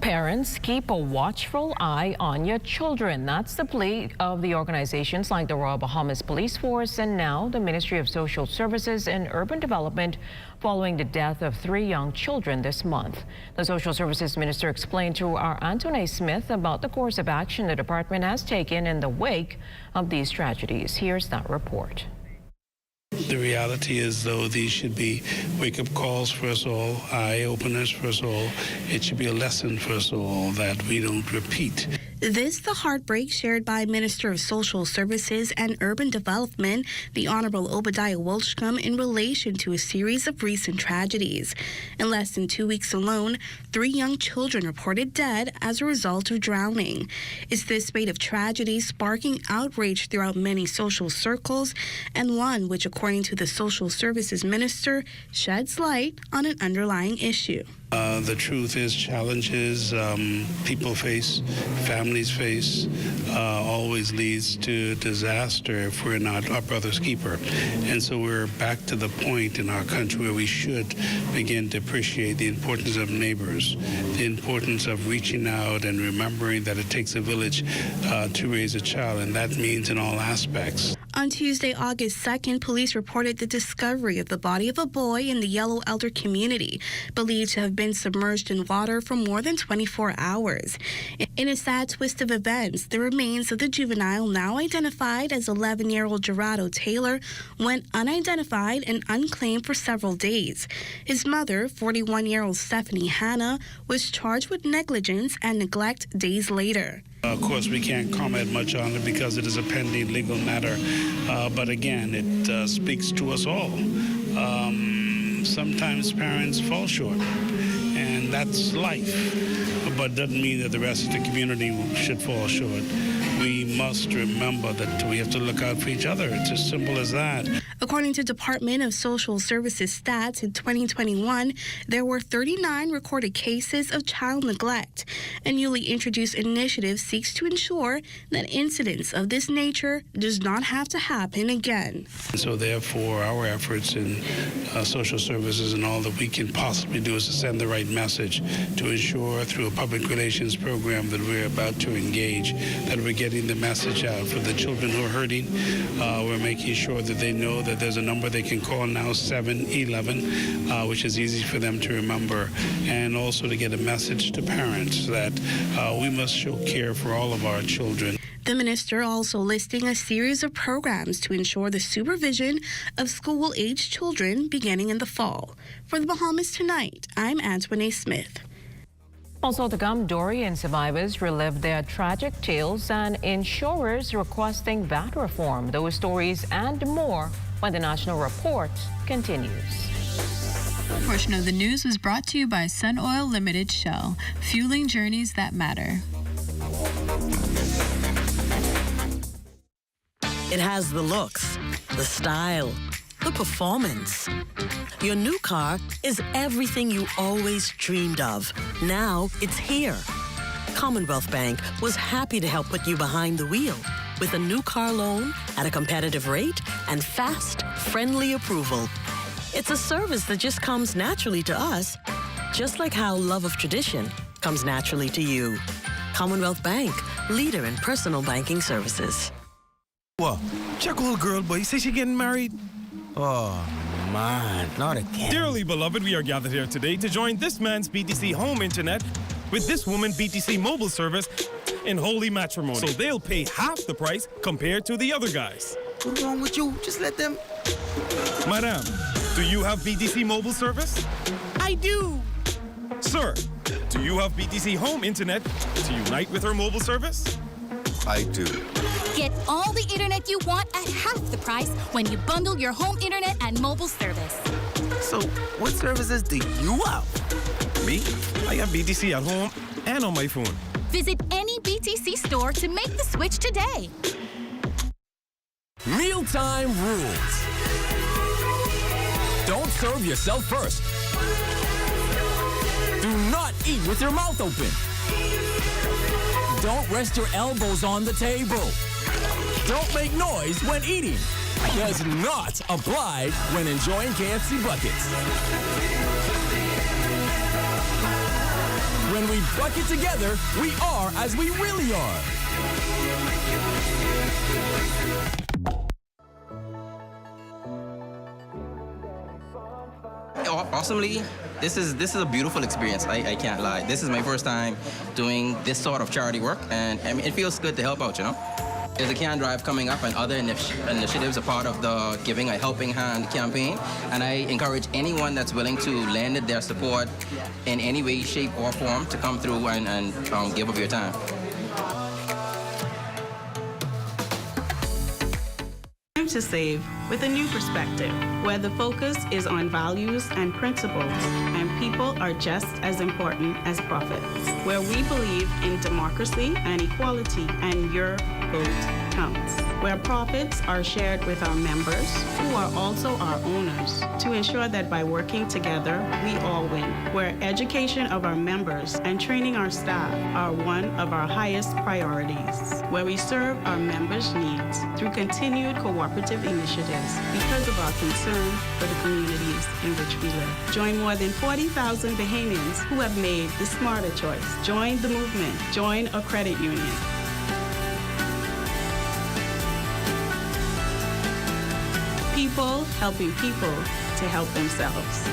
S13: Parents, keep a watchful eye on your children. That's the plea of the organizations like the Royal Bahamas Police Force and now the Ministry of Social Services and Urban Development following the death of 3 young children this month. The Social Services Minister explained to our Anthony Smith about the course of action the department has taken in the wake of these tragedies. Here's that report.
S5: The reality is, though, these should be wake-up calls for us all, eye-openers for us all. It should be a lesson for us all that we don't repeat.
S21: This the heartbreak shared by Minister of Social Services and Urban Development, the Honorable Obadiah Wolshcombe, in relation to a series of recent tragedies. In less than 2 weeks alone, 3 young children reported dead as a result of drowning. It's this spate of tragedies sparking outrage throughout many social circles, and one which, according to the Social Services Minister, sheds light on an underlying issue.
S5: The truth is challenges people face, families face, always leads to disaster if we're not our brother's keeper. And so we're back to the point in our country where we should begin to appreciate the importance of neighbors, the importance of reaching out and remembering that it takes a village to raise a child, and that means in all aspects.
S21: On Tuesday, August 2nd, police reported the discovery of the body of a boy in the Yellow Elder community, believed to have been submerged in water for more than 24 hours. In a sad twist of events, the remains of the juvenile, now identified as 11-year-old Gerardo Taylor, went unidentified and unclaimed for several days. His mother, 41-year-old Stephanie Hanna, was charged with negligence and neglect days later.
S5: Of course, we can't comment much on it because it is a pending legal matter. But again, it speaks to us all. Sometimes parents fall short, and that's life. But doesn't mean that the rest of the community should fall short. We must remember that we have to look out for each other. It's as simple as that.
S21: According to Department of Social Services stats, in 2021, there were 39 recorded cases of child neglect. A newly introduced initiative seeks to ensure that incidents of this nature does not have to happen again.
S5: So therefore, our efforts in social services and all that we can possibly do is to send the right message to ensure through a public relations program that we're about to engage, that we're getting the message out for the children who are hurting. We're making sure that they know that there's a number they can call now, 711, which is easy for them to remember, and also to get a message to parents that we must show care for all of our children.
S21: The minister also listing a series of programs to ensure the supervision of school-aged children beginning in the fall. For the Bahamas Tonight, I'm Antoinette Smith.
S13: Also to come, Dorian survivors relive their tragic tales and insurers requesting VAT reform. Those stories and more when the National Report continues.
S22: A portion of the news was brought to you by Sun Oil Limited Shell, fueling journeys that matter.
S23: It has the looks, the style, the performance. Your new car is everything you always dreamed of. Now it's here. Commonwealth Bank was happy to help put you behind the wheel with a new car loan at a competitive rate and fast, friendly approval. It's a service that just comes naturally to us, just like how love of tradition comes naturally to you. Commonwealth Bank, leader in personal banking services.
S3: What? Check old girl, boy. Say she getting married?
S4: Oh, man, not again.
S3: Dearly beloved, we are gathered here today to join this man's BTC home internet with this woman BTC mobile service in holy matrimony. So they'll pay half the price compared to the other guys.
S4: What's wrong with you? Just let them...
S3: Madam, do you have BTC mobile service?
S4: I do.
S3: Sir, do you have BTC home internet to unite with her mobile service?
S4: I do.
S14: Get all the internet you want at half the price when you bundle your home internet and mobile service.
S4: So, what services do you have?
S3: Me? I have BTC at home and on my phone.
S14: Visit any BTC store to make the switch today.
S6: Mealtime rules. Don't serve yourself first. Do not eat with your mouth open. Don't rest your elbows on the table. Don't make noise when eating. Does not apply when enjoying KFC buckets. When we bucket together, we are as we really are.
S7: Awesomely, this is a beautiful experience. I can't lie. This is my first time doing this sort of charity work, and I mean, it feels good to help out, you know? There's a can drive coming up and other initiatives are part of the Giving a Helping Hand campaign, and I encourage anyone that's willing to lend their support in any way, shape, or form to come through and give of your time.
S8: Time to save with a new perspective, where the focus is on values and principles, and people are just as important as profits, where we believe in democracy and equality, and your vote counts, where profits are shared with our members, who are also our owners, to ensure that by working together, we all win, where education of our members and training our staff are one of our highest priorities, where we serve our members' needs through continued cooperative initiatives because of our concern for the communities in which we live. Join more than 40,000 Bahamians who have made the smarter choice. Join the movement. Join a credit union. People helping people to help themselves.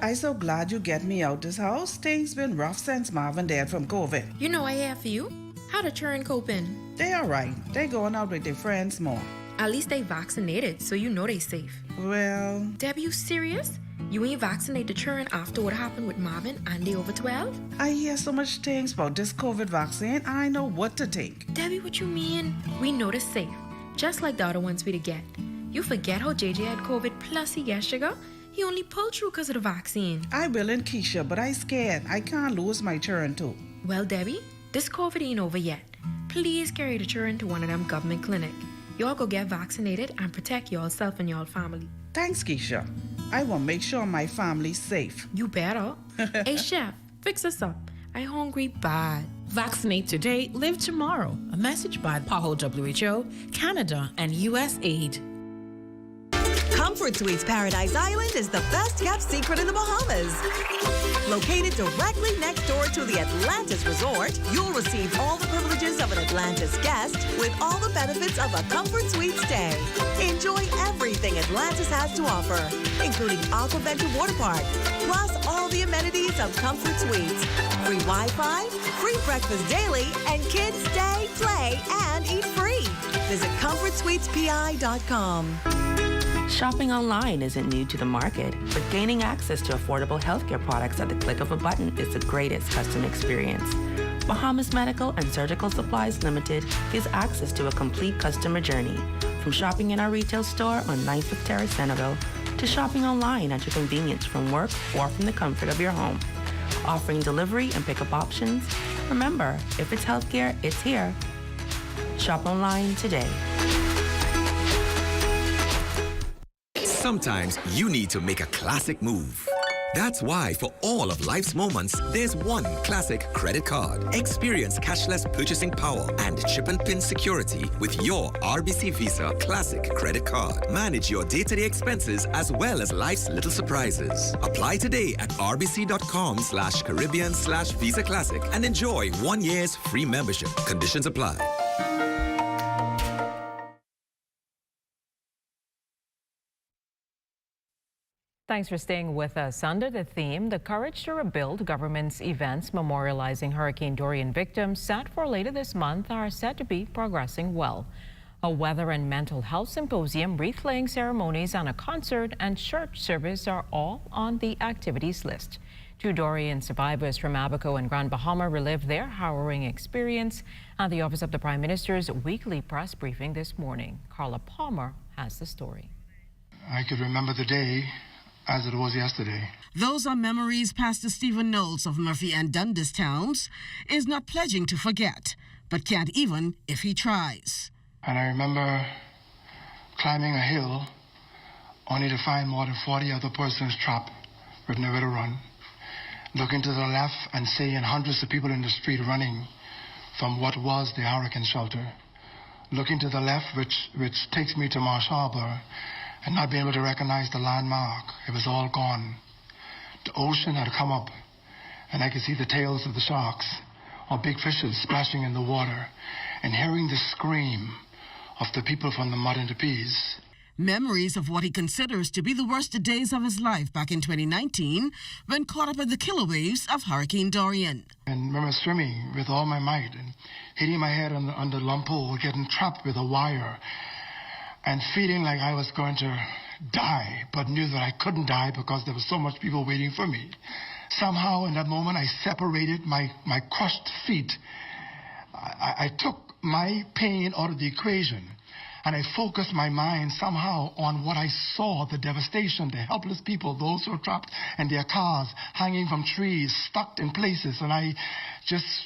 S25: I'm so glad you get me out this house. Things been rough since Marvin died from COVID.
S26: You know I have for you. How the children coping?
S25: They all right. They going out with their friends more.
S26: At least they vaccinated, so you know they safe.
S25: Well...
S26: Debbie, you serious? You ain't vaccinate the children after what happened with Marvin and they over 12?
S25: I hear so much things about this COVID vaccine, I know what to think.
S26: Debbie, what you mean? We know they're safe, just like the other ones we to get. You forget how JJ had COVID plus he got sugar? He only pulled through because of the vaccine.
S25: I will in Keisha, but I scared. I can't lose my children too.
S26: Well, Debbie, this COVID ain't over yet. Please carry the children to one of them government clinic. Y'all go get vaccinated and protect yourself and your family.
S25: Thanks, Keisha. I will make sure my family's safe.
S26: You better. Hey, chef, fix us up. I hungry bad.
S28: Vaccinate today, live tomorrow. A message by PAHO WHO, Canada, and USAID.
S29: Comfort Suites Paradise Island is the best-kept secret in the Bahamas. Located directly next door to the Atlantis Resort, you'll receive all the privileges of an Atlantis guest with all the benefits of a Comfort Suite stay. Enjoy everything Atlantis has to offer, including Aquaventure Water Park, plus all the amenities of Comfort Suites. Free Wi-Fi, free breakfast daily, and kids stay, play, and eat free. Visit ComfortSuitesPI.com.
S30: Shopping online isn't new to the market, but gaining access to affordable healthcare products at the click of a button is the greatest customer experience. Bahamas Medical and Surgical Supplies Limited gives access to a complete customer journey, from shopping in our retail store on 9th Terrace, Centerville, to shopping online at your convenience from work or from the comfort of your home. Offering delivery and pickup options. Remember, if it's healthcare, it's here. Shop online today.
S31: Sometimes you need to make a classic move.
S2: That's why for all of life's moments, there's one classic credit card. Experience cashless purchasing power and chip and pin security with your RBC Visa Classic credit card. Manage your day-to-day expenses as well as life's little surprises. Apply today at rbc.com/Caribbean/Visa Classic and enjoy 1 year's free membership. Conditions apply.
S13: Thanks for staying with us. Under the theme, The Courage to Rebuild, government's events memorializing Hurricane Dorian victims set for later this month are said to be progressing well. A weather and mental health symposium, wreath-laying ceremonies, and a concert and church service are all on the activities list. 2 Dorian survivors from Abaco and Grand Bahama relived their harrowing experience at the Office of the Prime Minister's weekly press briefing this morning. Carla Palmer has the story.
S9: I could remember the day as it was yesterday.
S10: Those are memories Pastor Stephen Knowles of Murphy and Dundas Towns is not pledging to forget, but can't even if he tries.
S9: And I remember climbing a hill only to find more than 40 other persons trapped with nowhere to run. Looking to the left and seeing hundreds of people in the street running from what was the hurricane shelter. Looking to the left, which takes me to Marsh Harbor, and not being able to recognize the landmark. It was all gone. The ocean had come up, and I could see the tails of the sharks or big fishes splashing in the water, and hearing the scream of the people from the mud and the peas.
S10: Memories of what he considers to be the worst days of his life back in 2019 when caught up in the killer waves of Hurricane Dorian.
S9: And I remember swimming with all my might and hitting my head on the lump pole, getting trapped with a wire, and feeling like I was going to die, but knew that I couldn't die because there was so much people waiting for me. Somehow in that moment I separated my crushed feet. I took my pain out of the equation, and I focused my mind somehow on what I saw, the devastation, the helpless people, those who were trapped in their cars, hanging from trees, stuck in places, and I just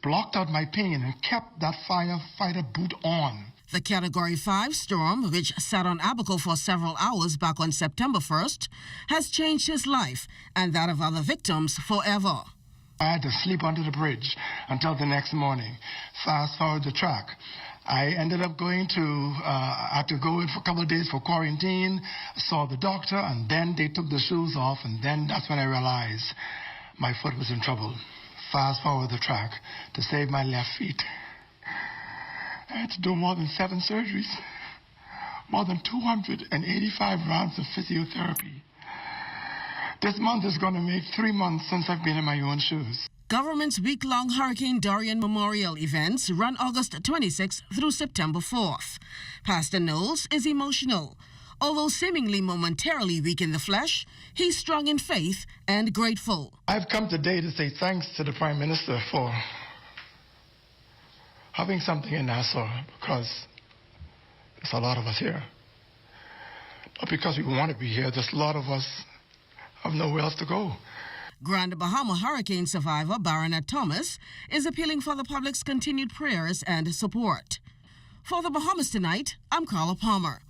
S9: blocked out my pain and kept that firefighter boot on.
S10: The Category 5 storm, which sat on Abaco for several hours back on September 1st, has changed his life and that of other victims forever.
S9: I had to sleep under the bridge until the next morning. Fast forward the track. I ended up going to, after going for a couple of days for quarantine, saw the doctor, and then they took the shoes off, and then that's when I realized my foot was in trouble. Fast forward the track to save my left feet. I had to do more than 7 surgeries, more than 285 rounds of physiotherapy. This month is going to make 3 months since I've been in my own shoes.
S10: Government's week-long Hurricane Dorian memorial events run August 26th through September 4th. Pastor Knowles is emotional. Although seemingly momentarily weak in the flesh, he's strong in faith and grateful.
S9: I've come today to say thanks to the Prime Minister for having something in Nassau, because there's a lot of us here. Not because we want to be here, there's a lot of us have nowhere else to go.
S10: Grand Bahama hurricane survivor Baronet Thomas is appealing for the public's continued prayers and support. For the Bahamas Tonight, I'm Carla Palmer.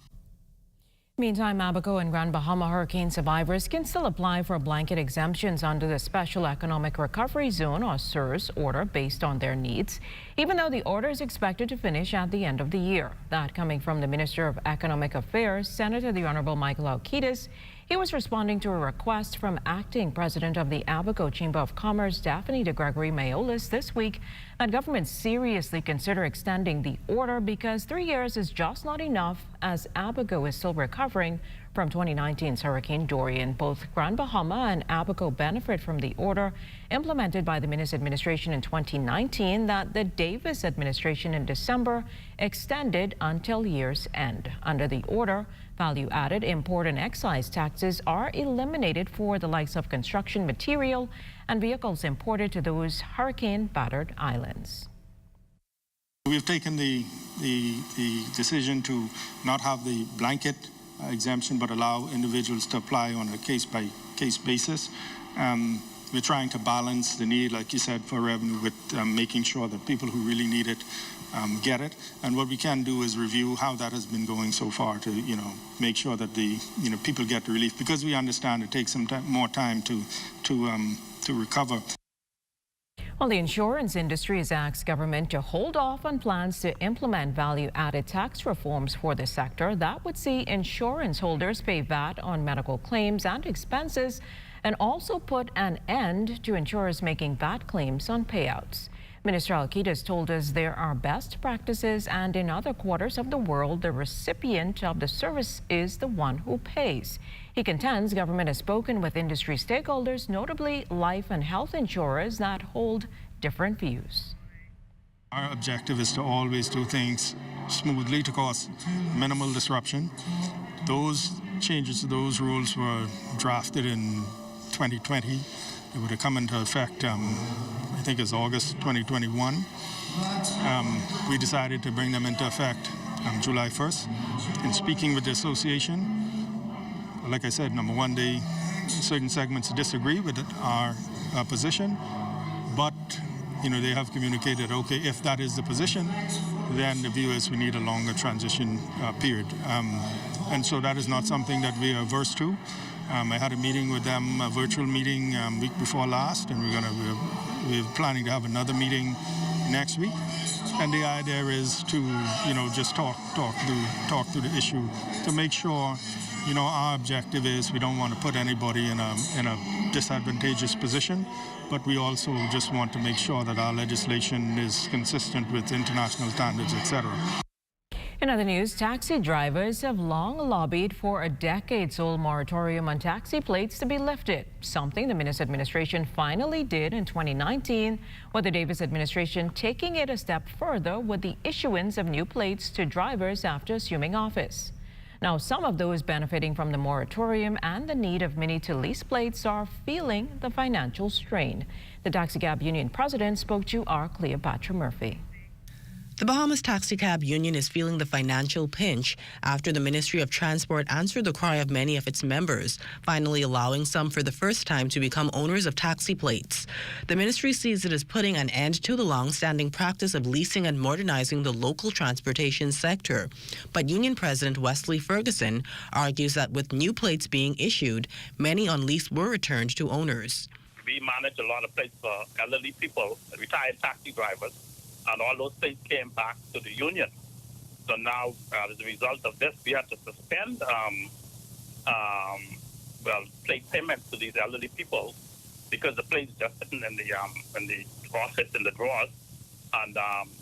S13: Meantime, Abaco and Grand Bahama hurricane survivors can still apply for blanket exemptions under the Special Economic Recovery Zone, or SERS, order based on their needs, even though the order is expected to finish at the end of the year. That coming from the Minister of Economic Affairs, Senator the Honorable Michael Alcides. He was responding to a request from acting president of the Abaco Chamber of Commerce, Daphne de Gregory Mayolis, this week that government seriously consider extending the order because 3 years is just not enough, as Abaco is still recovering from 2019's Hurricane Dorian. Both Grand Bahama and Abaco benefit from the order implemented by the Minnis administration in 2019 that the Davis administration in December extended until year's end. Under the order, value-added import and excise taxes are eliminated for the likes of construction material and vehicles imported to those hurricane-battered islands.
S11: We've taken the decision to not have the blanket exemption, but allow individuals to apply on a case-by-case basis. we're trying to balance the need, like you said, for revenue with making sure that people who really need it get it. And what we can do is review how that has been going so far to, make sure that the, people get the relief, because we understand it takes some more time to recover.
S13: Well, the insurance industry has asked government to hold off on plans to implement value-added tax reforms for the sector that would see insurance holders pay VAT on medical claims and expenses, and also put an end to insurers making VAT claims on payouts. Minister Alquitas told us there are best practices, and in other quarters of the world, the recipient of the service is the one who pays. He contends government has spoken with industry stakeholders, notably life and health insurers, that hold different views.
S11: Our objective is to always do things smoothly to cause minimal disruption. Those changes to those rules were drafted in 2020. It would have come into effect, I think it's August 2021. We decided to bring them into effect July 1st. In speaking with the association, like I said, number one, certain segments disagree with our position, but they have communicated, okay, if that is the position, then the view is we need a longer transition period. And so that is not something that we are averse to. I had a meeting with them, a virtual meeting week before last, and we're planning to have another meeting next week. And the idea is to, just talk through the issue to make sure, our objective is we don't want to put anybody in a disadvantageous position, but we also just want to make sure that our legislation is consistent with international standards, etc.
S13: In other news, taxi drivers have long lobbied for a decades-old moratorium on taxi plates to be lifted, something the Minnis administration finally did in 2019, with the Davis administration taking it a step further with the issuance of new plates to drivers after assuming office. Now, some of those benefiting from the moratorium and the need of many to lease plates are feeling the financial strain. The Taxi Cab Union president spoke to our Cleopatra Murphy.
S1: The Bahamas Taxi Cab Union is feeling the financial pinch after the Ministry of Transport answered the cry of many of its members, finally allowing some for the first time to become owners of taxi plates. The ministry sees it as putting an end to the long-standing practice of leasing and modernizing the local transportation sector. But Union President Wesley Ferguson argues that with new plates being issued, many on lease were returned to owners.
S12: We manage a lot of plates for elderly people, retired taxi drivers, and all those plates came back to the union. So now, as a result of this, we had to suspend plate payments to these elderly people because the plates just sitting in the faucets in the drawers, and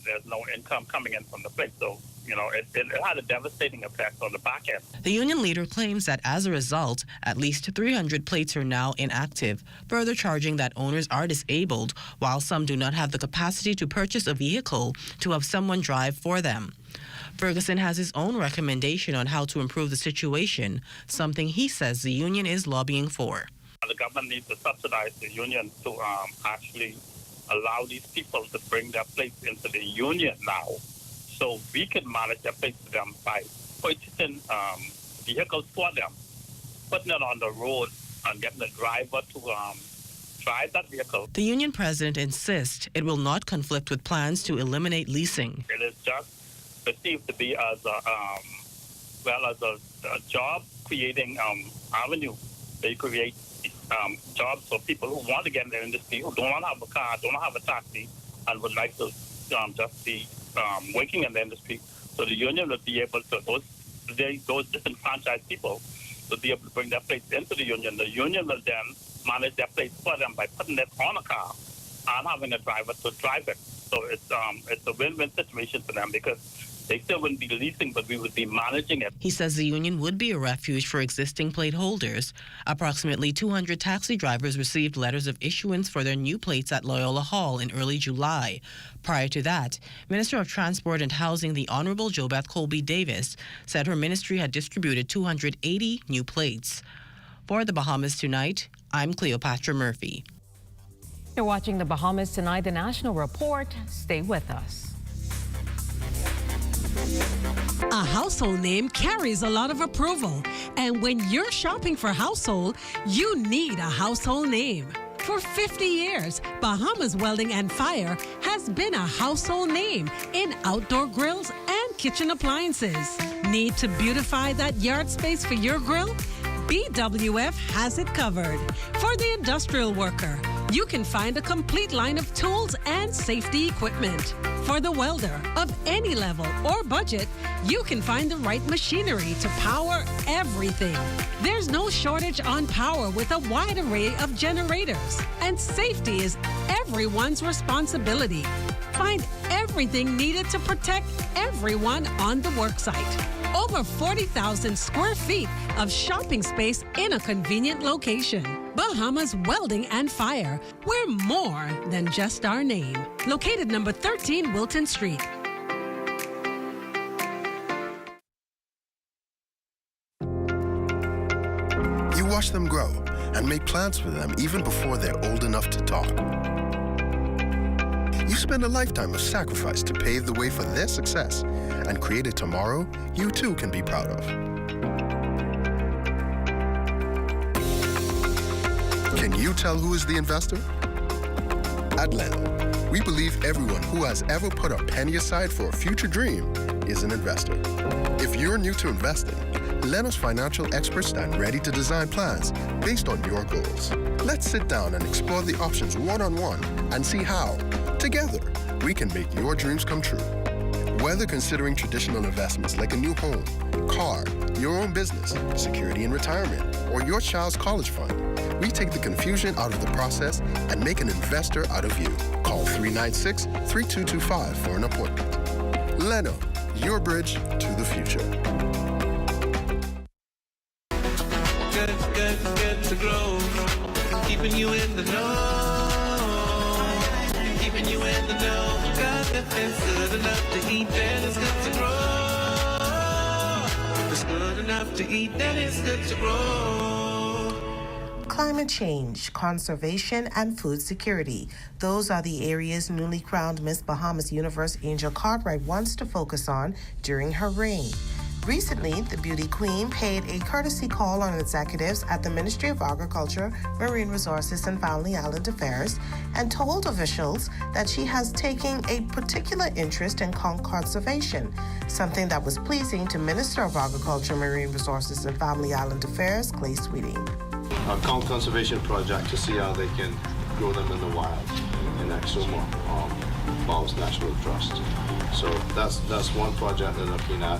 S12: there's no income coming in from the plate. So, it had a devastating effect on the back end.
S1: The union leader claims that as a result, at least 300 plates are now inactive, further charging that owners are disabled, while some do not have the capacity to purchase a vehicle to have someone drive for them. Ferguson has his own recommendation on how to improve the situation, something he says the union is lobbying for.
S12: The government needs to subsidize the union to actually allow these people to bring their plates into the union now, so we can manage their plates to them by purchasing vehicles for them, putting it on the road and getting the driver to drive that vehicle.
S1: The union president insists it will not conflict with plans to eliminate leasing.
S12: It is just perceived to be as a job creating avenue. They create jobs for people who want to get in the industry, who don't want to have a car, don't have a taxi, and would like to just be working in the industry. So the union will be able to, those disenfranchised people will be able to bring their plates into the union. The union will then manage their plates for them by putting it on a car and having a driver to drive it. So it's a win-win situation for them because they still wouldn't be leasing, but we would be managing it.
S1: He says the union would be a refuge for existing plate holders. Approximately 200 taxi drivers received letters of issuance for their new plates at Loyola Hall in early July. Prior to that, Minister of Transport and Housing, the Honorable Jobeth Colby Davis, said her ministry had distributed 280 new plates. For the Bahamas Tonight, I'm Cleopatra Murphy.
S13: You're watching the Bahamas Tonight, the National Report. Stay with us.
S15: A household name carries a lot of approval. And when you're shopping for household, you need a household name. For 50 years, Bahamas Welding and Fire has been a household name in outdoor grills and kitchen appliances. Need to beautify that yard space for your grill? BWF has it covered. For the industrial worker, you can find a complete line of tools and safety equipment. For the welder of any level or budget, you can find the right machinery to power everything. There's no shortage on power with a wide array of generators. And safety is everyone's responsibility. Find everything needed to protect everyone on the worksite. Over 40,000 square feet of shopping space in a convenient location. Bahamas Welding and Fire. We're more than just our name. Located number 13 Wilton Street.
S5: You watch them grow and make plans for them even before they're old enough to talk. You spend a lifetime of sacrifice to pave the way for their success and create a tomorrow you too can be proud of. Can you tell who is the investor? At Leno, we believe everyone who has ever put a penny aside for a future dream is an investor. If you're new to investing, Leno's financial experts stand ready to design plans based on your goals. Let's sit down and explore the options one-on-one and see how, together, we can make your dreams come true. Whether considering traditional investments like a new home, car, your own business, security in retirement, or your child's college fund, we take the confusion out of the process and make an investor out of you. Call 396-3225 for an appointment. Leno, your bridge to the future.
S16: Good to grow. Keeping you in the know. Keeping you in the know. God, if it's good enough to eat, then it's good to grow. If it's good enough to eat, then it's good to grow.
S17: Climate change, conservation, and food security. Those are the areas newly crowned Miss Bahamas Universe Angel Cartwright wants to focus on during her reign. Recently, the beauty queen paid a courtesy call on executives at the Ministry of Agriculture, Marine Resources, and Family Island Affairs and told officials that she has taken a particular interest in conch conservation, something that was pleasing to Minister of Agriculture, Marine Resources, and Family Island Affairs, Clay Sweeting.
S18: A conch conservation project to see how they can grow them in the wild in Exuma, Bahamas National Trust. So that's one project they're looking at.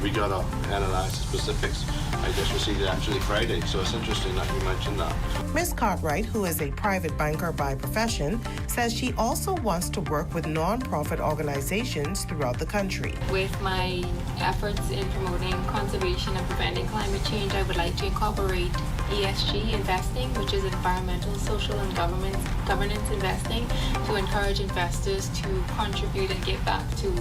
S18: We got to analyze the specifics. I just received it actually Friday, so it's interesting that you mentioned that.
S17: Ms. Cartwright, who is a private banker by profession, says she also wants to work with non-profit organizations throughout the country.
S19: With my efforts in promoting conservation and preventing climate change, I would like to incorporate ESG investing, which is environmental, social, and governance investing, to encourage investors to contribute and give back to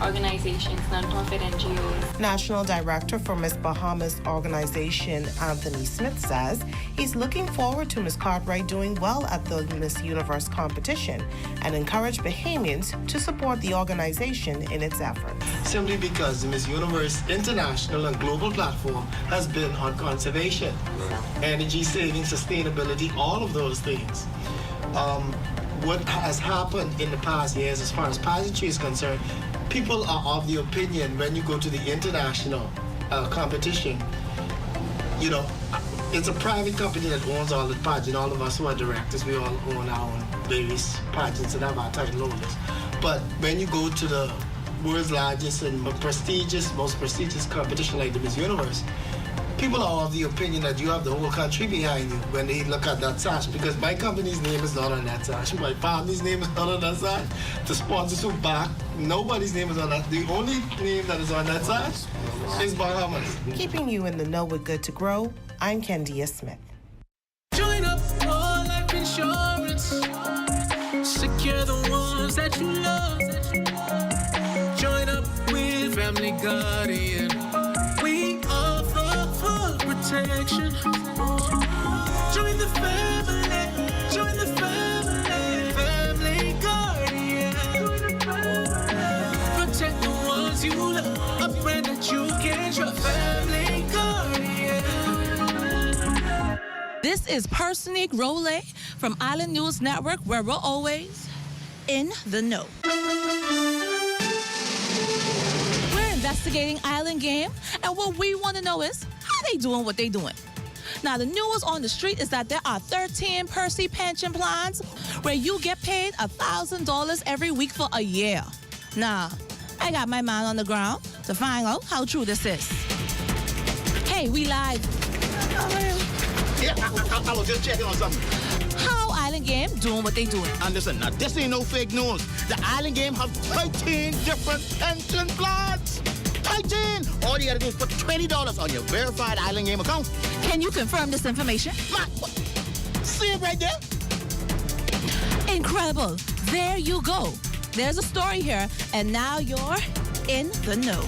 S19: organizations, non-profit NGOs.
S17: National Director for Miss Bahamas organization, Anthony Smith, says he's looking forward to Miss Cartwright doing well at the Miss Universe competition and encourage Bahamians to support the organization in its efforts.
S9: Simply because the Miss Universe international and global platform has been on conservation, energy saving, sustainability, all of those things. What has happened in the past years as far as pageantry is concerned, people are of the opinion when you go to the international competition, you know, it's a private company that owns all the pageants. All of us who are directors, we all own our own various pageants and have our title holders. But when you go to the world's largest and most prestigious competition like the Miss Universe, people are of the opinion that you have the whole country behind you when they look at that sash, because my company's name is not on that sash, my family's name is not on that sash, the sponsors who back, nobody's name is on that. The only name that is on that sash is Bahamas.
S17: Keeping you in the know with Good to Grow, I'm Kendia Smith.
S16: Join up for life insurance. Secure the ones that you love. Join up with Family Guardian. We offer full protection. Join the family. Join the family. Family Guardian. Protect the ones you love. A friend that you can trust. Family Guardian.
S20: This is Personique Role
S3: from Island News Network, where we're always in the know. We're investigating Island Game, and what we want to know is how they doing what they doing. Now, the news on the street is that there are 13 Percy pension plans where you get paid $1,000 every week for a year. Now, I got my man on the ground to find out how true this is. Hey, we live.
S4: Yeah, I was just checking on something.
S3: How Island Game doing what they doing?
S4: And listen, now this ain't no fake news. The Island Game have 13 different pension plans. 13! All you gotta do is put $20 on your verified Island Game account.
S3: Can you confirm this information?
S4: See it right there?
S3: Incredible. There you go. There's a story here, and now you're in the know.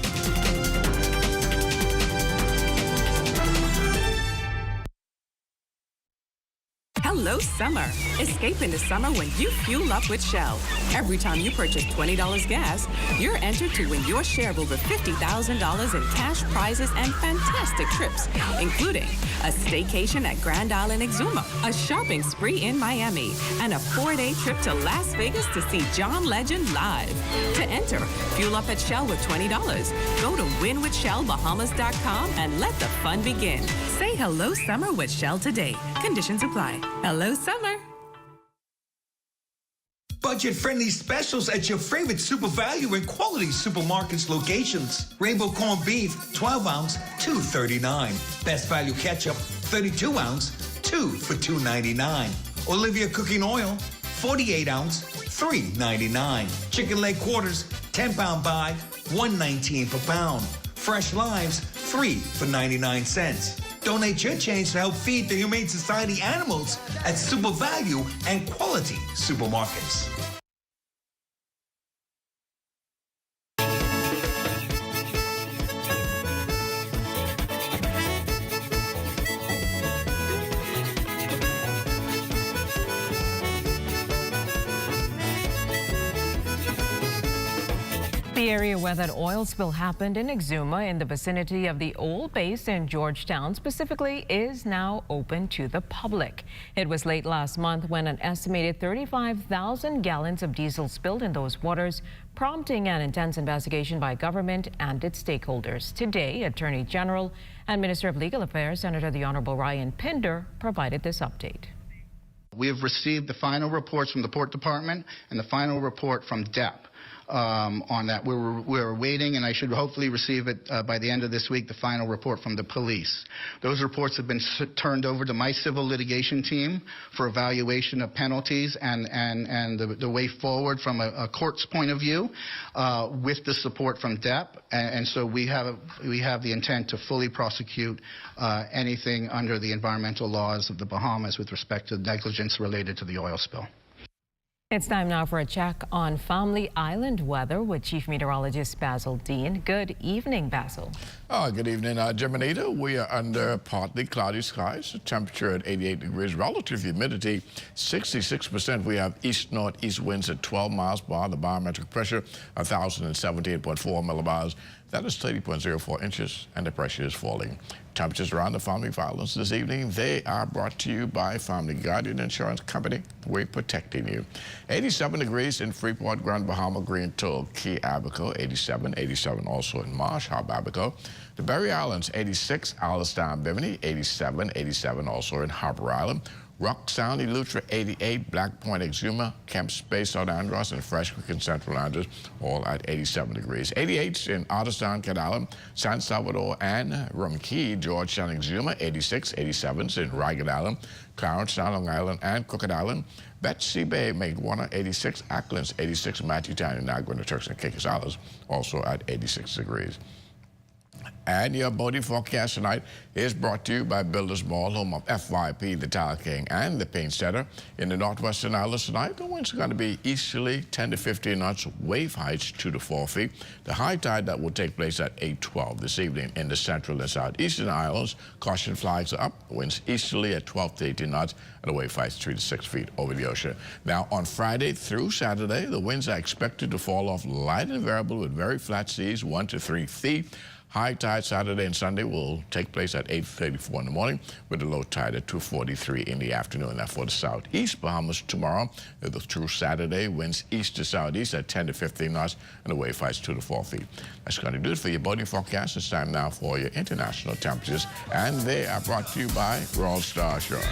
S6: Hello, summer. Escape into summer when you fuel up with Shell. Every time you purchase $20 gas, you're entered to win your share of over $50,000 in cash prizes and fantastic trips, including a staycation at Grand Island Exuma, a shopping spree in Miami, and a 4-day trip to Las Vegas to see John Legend live. To enter, fuel up at Shell with $20. Go to winwithshellbahamas.com and let the fun begin. Say hello, summer with Shell today. Conditions apply. Hello, summer.
S14: Budget-friendly specials at your favorite Super Value and Quality Supermarkets locations. Rainbow corned beef, 12-ounce, $2.39. Best Value ketchup, 32-ounce, 2 for $2.99. Olivia cooking oil, 48-ounce, $3.99. Chicken leg quarters, 10-pound bag, $1.19 per pound. Fresh limes, 3 for 99 cents. Donate your change to help feed the Humane Society animals at Super Value and Quality Supermarkets.
S13: The area where that oil spill happened in Exuma in the vicinity of the old base in Georgetown specifically is now open to the public. It was late last month when an estimated 35,000 gallons of diesel spilled in those waters, prompting an intense investigation by government and its stakeholders. Today, Attorney General and Minister of Legal Affairs, Senator the Honorable Ryan Pinder, provided this update.
S20: We have received the final reports from the Port Department and the final report from DEP. On that. We're waiting, and I should hopefully receive it by the end of this week, the final report from the police. Those reports have been turned over to my civil litigation team for evaluation of penalties and the way forward from a court's point of view with the support from DEP. And so we have the intent to fully prosecute anything under the environmental laws of the Bahamas with respect to negligence related to the oil spill.
S13: It's time now for a check on Family Island weather with Chief Meteorologist Basil Dean. Good evening, Basil.
S21: Good evening, Jim and Anita. We are under partly cloudy skies. The temperature at 88 degrees. Relative humidity, 66%. We have east-northeast winds at 12 miles per hour. The barometric pressure, 1,017.4 millibars. That is 30.04 inches, and the pressure is falling. Temperatures around the Family Islands this evening, they are brought to you by Family Guardian Insurance Company. We're protecting you. 87 degrees in Freeport, Grand Bahama, Green Toll, Key Abaco, 87 also in Marsh, Harbor Abaco. The Berry Islands, 86, Alistown, Bimini, 87 also in Harbor Island. Rock Sound, Eleuthera, 88, Black Point, Exuma, Camp Space, South Andros, and Fresh Creek and Central Andros, all at 87 degrees. 88 in Otterstown, Cat Island, San Salvador, and Rumkey, Georgetown, Exuma, 86, 87s in Ragged Island, Clarence, Long Island, and Crooked Island. Betsy Bay, Maguana, 86, Acklands, 86, Matthewtown, and Nagua, the Turks and Caicos Islands, also at 86 degrees. And your boating forecast tonight is brought to you by Builders Mall, home of FYP, the Tile King, and the Paint Setter. In the northwestern islands tonight, the winds are going to be easterly, 10 to 15 knots, wave heights 2 to 4 feet. The high tide that will take place at 8:12 this evening in the central and southeastern islands. Caution flags are up, winds easterly at 12 to 18 knots, and the wave heights 3 to 6 feet over the ocean. Now, on Friday through Saturday, the winds are expected to fall off light and variable with very flat seas, 1 to 3 feet. High tide Saturday and Sunday will take place at 8:34 in the morning with a low tide at 2:43 in the afternoon. Now for the southeast Bahamas tomorrow, the true Saturday, winds east to southeast at 10 to 15 knots and the wave heights 2 to 4 feet. That's going to do it for your boating forecast. It's time now for your international temperatures, and they are brought to you by Royal Star Shores.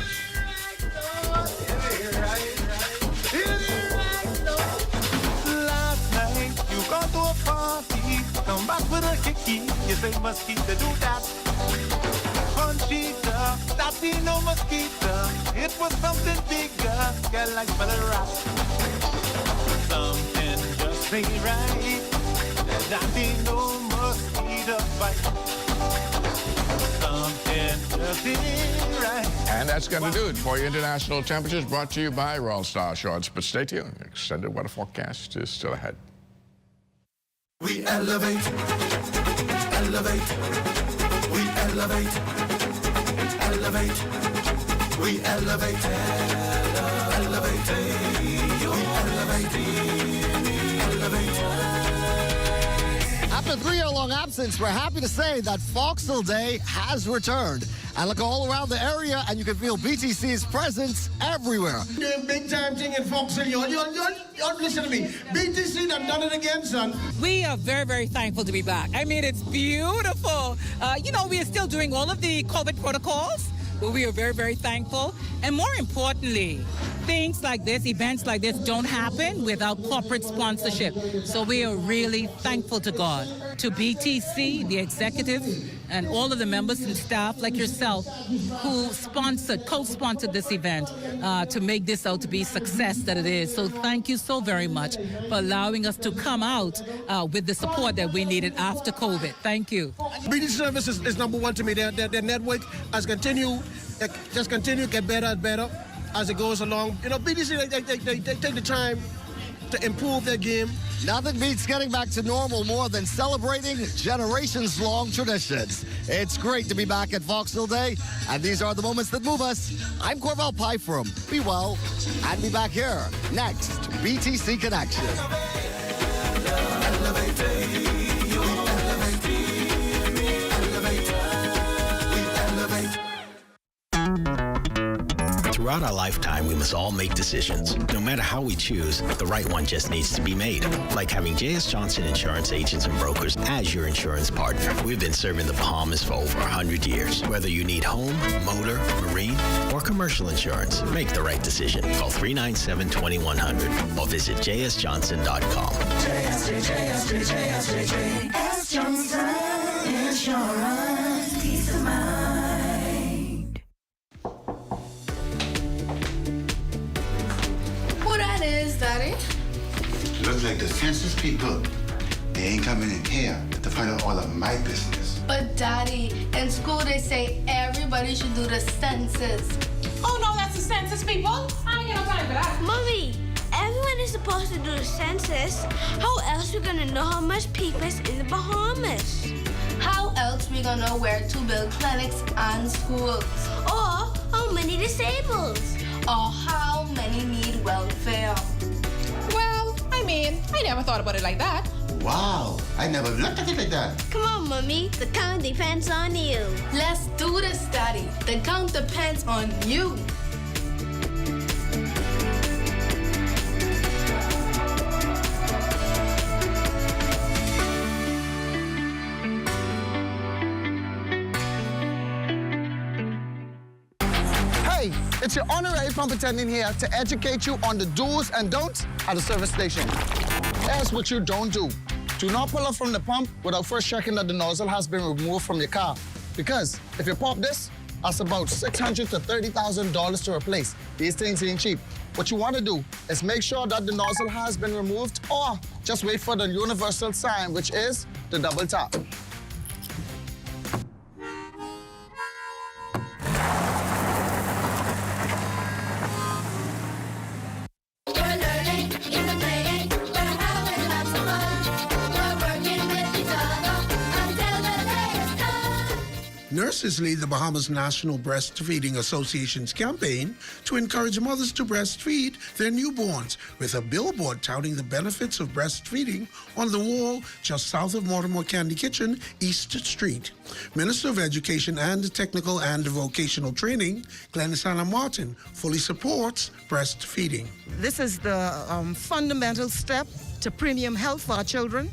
S16: Last night you gone to a party, come back with a hickey. You say mosquito do that. Conchita, that be no mosquito. It was something bigger, girl like smell a rat. Something just ain't right. That be no mosquito bite. Something just ain't right.
S21: And that's going to do it for your international temperatures, brought to you by Royal Star Shorts. But stay tuned. Extended weather forecast is still ahead.
S16: We elevate, elevate, we elevate, elevate, we elevate, elevate, we elevate.
S7: After a 3-year-long absence, we're happy to say that Foxhole Day has returned. I look all around the area and you can feel BTC's presence everywhere.
S4: Doing big time thing in Foxhole. You listen to me. BTC done it again, son.
S8: We are very, very thankful to be back. I mean, it's beautiful. We are still doing all of the COVID protocols, but we are very, very thankful. And more importantly, things like this, events like this don't happen without corporate sponsorship. So we are really thankful to God, to BTC, the executive, and all of the members and staff like yourself who co-sponsored this event to make this out to be a success that it is. So thank you so very much for allowing us to come out with the support that we needed after COVID. Thank you.
S4: BTC service is number one to me. Their network has continued, just continue to get better and better as it goes along. BTC, they take the time to improve their game.
S7: Nothing beats getting back to normal more than celebrating generations-long traditions. It's great to be back at Foxhole Day, and these are the moments that move us. I'm Corval Pyfrom. Be well, and be back here next. BTC Connection.
S22: Throughout our lifetime, we must all make decisions. No matter how we choose, the right one just needs to be made. Like having J.S. Johnson Insurance Agents and Brokers as your insurance partner. We've been serving the Bahamas for over 100 years. Whether you need home, motor, marine, or commercial insurance, make the right decision. Call 397-2100 or visit jsjohnson.com.
S16: JS Johnson Insurance, peace of mind.
S23: Who that is, Daddy?
S24: Looks like the census people. They ain't coming in here to find out all of my business.
S23: But Daddy, in school they say everybody should do the census.
S25: Oh no, that's the census people. I ain't got no time for that.
S26: Mommy, everyone is supposed to do the census. How else we gonna know how much people is in the Bahamas?
S23: How else we gonna know where to build clinics and schools?
S26: Or how many disabled?
S23: Or how many need welfare?
S25: Well, I never thought about it like that.
S24: Wow, I never looked at it like that.
S26: Come on, Mommy, the count depends on you.
S23: Let's do this, Daddy. The count depends on you.
S27: Hey, it's your honorary pump attendant here to educate you on the do's and don'ts at the service station. Here's what you don't do. Do not pull up from the pump without first checking that the nozzle has been removed from your car. Because if you pop this, that's about $600,000 to $30,000 to replace. These things ain't cheap. What you want to do is make sure that the nozzle has been removed, or just wait for the universal sign, which is the double tap.
S1: Nurses lead the Bahamas National Breastfeeding Association's campaign to encourage mothers to breastfeed their newborns, with a billboard touting the benefits of breastfeeding on the wall just south of Mortimer Candy Kitchen, East Street. Minister of Education and Technical and Vocational Training, Glennis Anna Martin, fully supports breastfeeding.
S2: This is the fundamental step to premium health for our children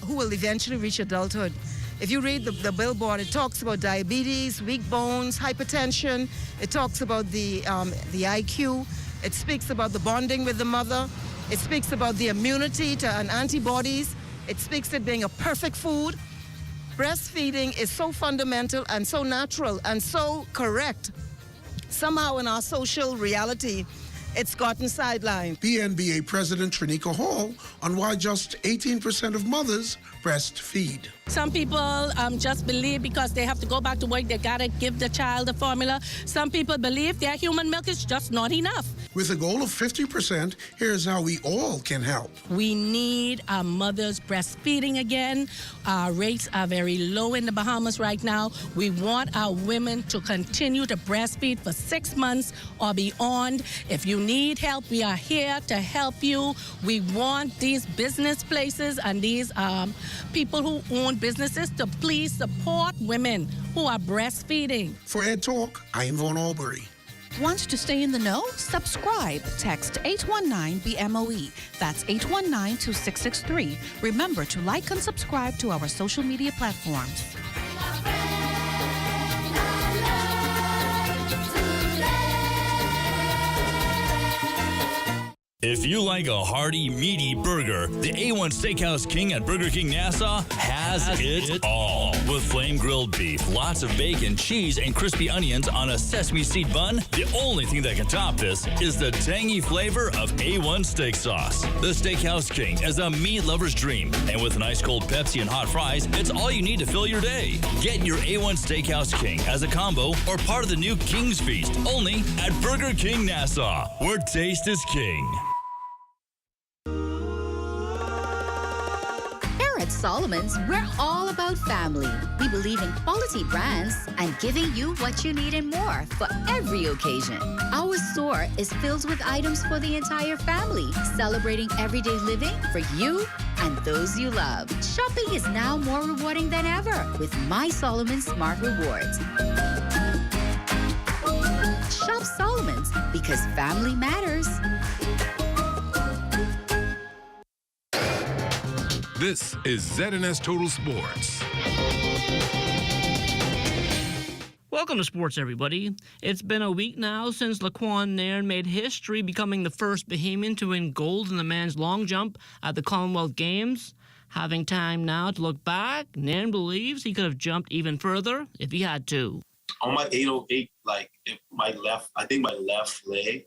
S2: who will eventually reach adulthood. If you read the billboard, it talks about diabetes, weak bones, hypertension. It talks about the IQ. It speaks about the bonding with the mother. It speaks about the immunity and antibodies. It speaks to it being a perfect food. Breastfeeding is so fundamental and so natural and so correct. Somehow in our social reality, it's gotten sidelined.
S1: BNBA President Trinica Hall on why just 18% of mothers breastfeed.
S5: Some people just believe because they have to go back to work, they gotta give the child the formula. Some people believe their human milk is just not enough.
S1: With a goal of 50%, here's how we all can help.
S5: We need our mothers breastfeeding again. Our rates are very low in the Bahamas right now. We want our women to continue to breastfeed for 6 months or beyond. If you need help, we are here to help you. We want these business places and these people who own businesses to please support women who are breastfeeding.
S1: For Ed Talk, I am Vaughn Albury.
S10: Want to stay in the know? Subscribe. Text 819-BMOE. That's 819-2663. Remember to like and subscribe to our social media platforms.
S11: If you like a hearty, meaty burger, the A1 Steakhouse King at Burger King Nassau has it all. With flame-grilled beef, lots of bacon, cheese, and crispy onions on a sesame seed bun, the only thing that can top this is the tangy flavor of A1 steak sauce. The Steakhouse King is a meat lover's dream, and with an ice-cold Pepsi and hot fries, it's all you need to fill your day. Get your A1 Steakhouse King as a combo or part of the new King's Feast, only at Burger King Nassau, where taste is king.
S12: At Solomon's, we're all about family. We believe in quality brands and giving you what you need and more for every occasion. Our store is filled with items for the entire family, celebrating everyday living for you and those you love. Shopping is now more rewarding than ever with My Solomon's Smart Rewards. Shop Solomon's because family matters.
S15: This is ZNS Total Sports.
S28: Welcome to sports, everybody. It's been a week now since Lucayan Nairn made history, becoming the first Bahamian to win gold in the men's long jump at the Commonwealth Games. Having time now to look back, Nairn believes he could have jumped even further if he had to.
S29: On my 808, my left leg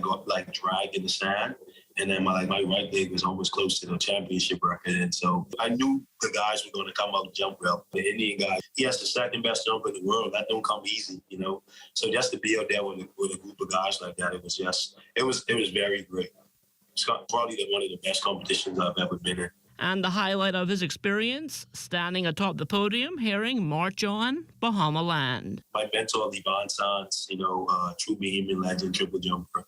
S29: got dragged in the sand. And then my right leg was almost close to the championship record. And so I knew the guys were going to come out and jump well. The Indian guy, he has the second best jump in the world. That don't come easy, you know. So just to be out there with a group of guys like that, it was very great. It's probably one of the best competitions I've ever been in.
S28: And the highlight of his experience, standing atop the podium, hearing March On, Bahama Land.
S29: My mentor, Levan Sanz, true Bahamian legend, triple jumper.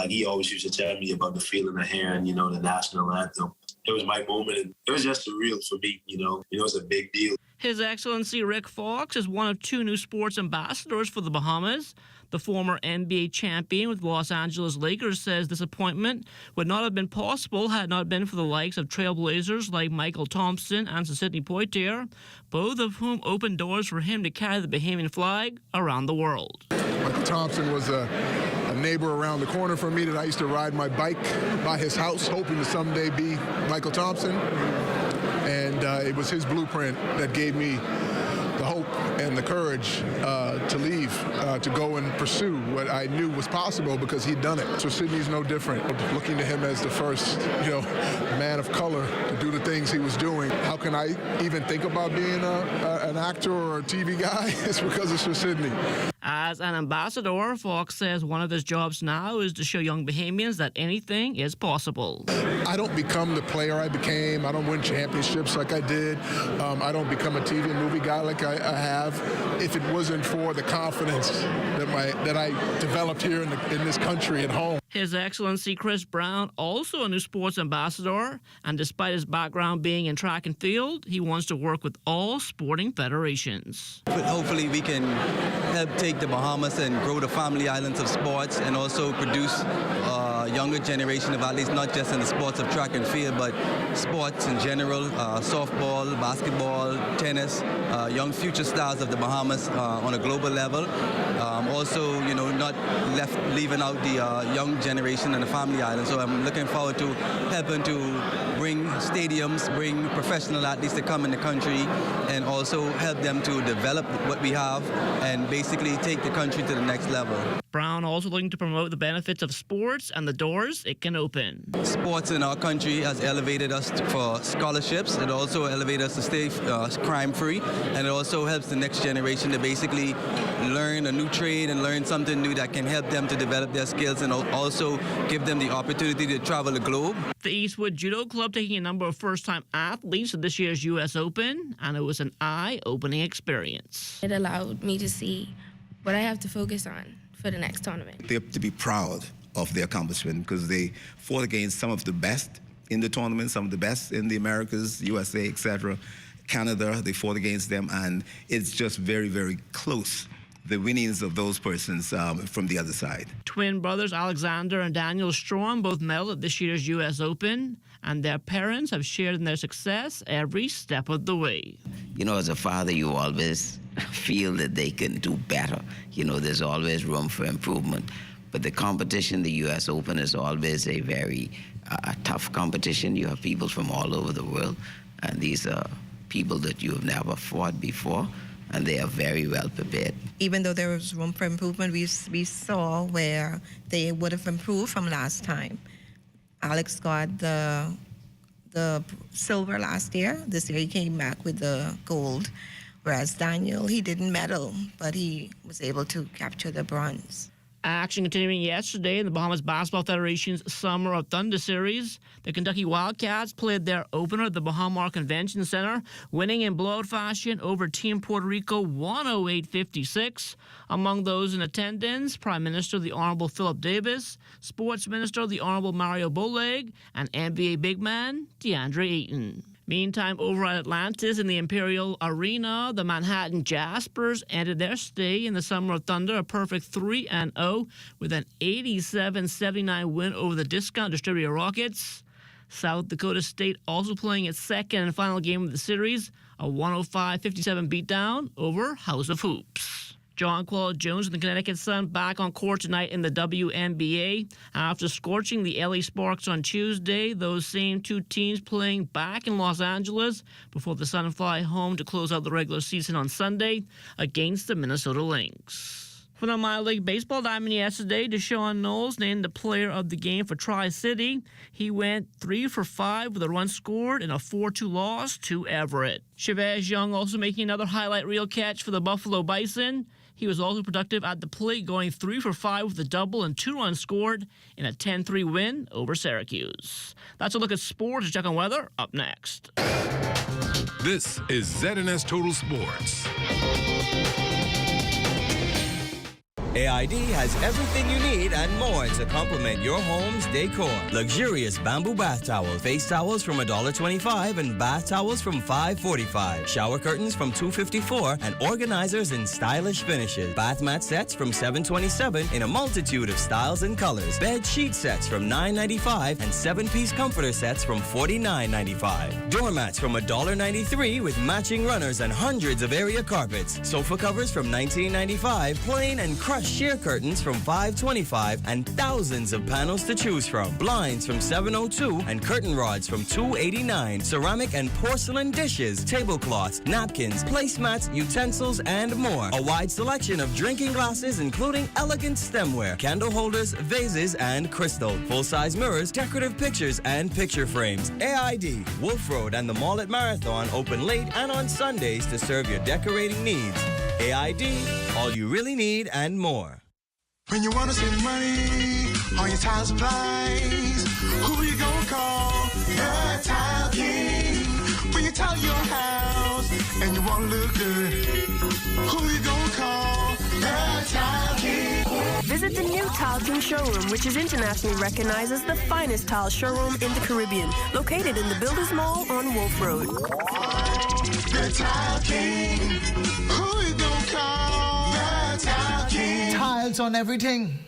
S29: He always used to tell me about the feeling of hearing, the national anthem. It was my moment, and it was just surreal for me, it was a big deal.
S28: His Excellency Rick Fox is one of 2 new sports ambassadors for the Bahamas. The former NBA champion with Los Angeles Lakers says this appointment would not have been possible had it not been for the likes of trailblazers like Michael Thompson and Sidney Poitier, both of whom opened doors for him to carry the Bahamian flag around the world.
S30: Michael Thompson was a neighbor around the corner from me that I used to ride my bike by his house, hoping to someday be Michael Thompson. And it was his blueprint that gave me the hope and the courage to leave, to go and pursue what I knew was possible because he'd done it. So Sidney's no different. Looking to him as the first, man of color to do the things he was doing. How can I even think about being an actor or a TV guy? It's because it's for Sidney.
S28: As an ambassador, Fox says one of his jobs now is to show young Bahamians that anything is possible.
S30: I don't become the player I became. I don't win championships like I did. I don't become a TV and movie guy like I have if it wasn't for the confidence that I developed here in this country at home.
S28: His Excellency Chris Brown, also a new sports ambassador, and despite his background being in track and field, he wants to work with all sporting federations.
S3: But hopefully we can help take the Bahamas and grow the family islands of sports and also produce a younger generation of athletes, not just in the sports of track and field, but sports in general, softball, basketball, tennis, young future stars of the Bahamas on a global level. Also, not leaving out the young generation and the family island. So I'm looking forward to helping to bring stadiums, bring professional athletes to come in the country, and also help them to develop what we have and basically take the country to the next level.
S28: Brown also looking to promote the benefits of sports and the doors it can open.
S3: Sports in our country has elevated us for scholarships. It also elevated us to stay crime-free, and it also helps the next generation to basically learn a new trade and learn something new that can help them to develop their skills and also give them the opportunity to travel the globe.
S28: The Eastwood Judo Club taking a number of first-time athletes to this year's U.S. Open, and it was an eye-opening experience.
S6: It allowed me to see what I have to focus on for the next tournament.
S9: They have to be proud of their accomplishment because they fought against some of the best in the tournament, some of the best in the Americas, USA, etc. Canada, they fought against them, and it's just very, very close, the winnings of those persons from the other side.
S28: Twin brothers Alexander and Daniel Strom both medaled at this year's U.S. Open, and their parents have shared in their success every step of the way.
S13: As a father, you always feel that they can do better. There's always room for improvement. But the competition, the U.S. Open, is always a very tough competition. You have people from all over the world, and these are people that you have never fought before, and they are very well prepared.
S14: Even though there was room for improvement, we saw where they would have improved from last time. Alex got the silver last year. This year he came back with the gold. Whereas Daniel, he didn't medal, but he was able to capture the bronze.
S28: Action continuing yesterday in the Bahamas Basketball Federation's Summer of Thunder Series. The Kentucky Wildcats played their opener at the Bahamar Convention Center, winning in blowout fashion over Team Puerto Rico 108-56. Among those in attendance, Prime Minister the Honorable Philip Davis, Sports Minister the Honorable Mario Boleg, and NBA big man DeAndre Ayton. Meantime, over at Atlantis in the Imperial Arena, the Manhattan Jaspers ended their stay in the Summer of Thunder a perfect 3-0 with an 87-79 win over the discount distributor Rockets. South Dakota State also playing its second and final game of the series, a 105-57 beatdown over House of Hoops. John Quell Jones and the Connecticut Sun back on court tonight in the WNBA. After scorching the LA Sparks on Tuesday, those same two teams playing back in Los Angeles before the Sun fly home to close out the regular season on Sunday against the Minnesota Lynx. For the minor league baseball diamond yesterday, Deshaun Knowles named the player of the game for Tri-City. He went 3 for 5 with a run scored in a 4-2 loss to Everett. Chavez Young also making another highlight reel catch for the Buffalo Bison. He was also productive at the plate, going 3 for 5 with a double and 2 runs scored in a 10-3 win over Syracuse. That's a look at sports. Check on weather up next.
S15: This is ZNS Total Sports.
S17: AID has everything you need and more to complement your home's decor. Luxurious bamboo bath towels, face towels from $1.25 and bath towels from $5.45. Shower curtains from $2.54 and organizers in stylish finishes. Bath mat sets from $7.27 in a multitude of styles and colors. Bed sheet sets from $9.95 and 7-piece comforter sets from $49.95. Doormats from $1.93 with matching runners and hundreds of area carpets. Sofa covers from $19.95, plain and crushed sheer curtains from $5.25 and thousands of panels to choose from. Blinds from $7.02 and curtain rods from $2.89. Ceramic and porcelain dishes, tablecloths, napkins, placemats, utensils, and more. A wide selection of drinking glasses, including elegant stemware, candle holders, vases, and crystal. Full-size mirrors, decorative pictures, and picture frames. AID, Wolf Road, and the Mall at Marathon open late and on Sundays to serve your decorating needs. AID, all you really need and more.
S4: When you want to save money on your tile supplies, who you gonna call? The Tile King. When you tile your house and you want to look good, who you gonna call? The Tile King.
S7: Visit the new Tile King showroom, which is internationally recognized as the finest tile showroom in the Caribbean, located in the Builders Mall on Wolf Road.
S4: The Tile King. Who you gonna call? The Tile King.
S8: Tiles on everything.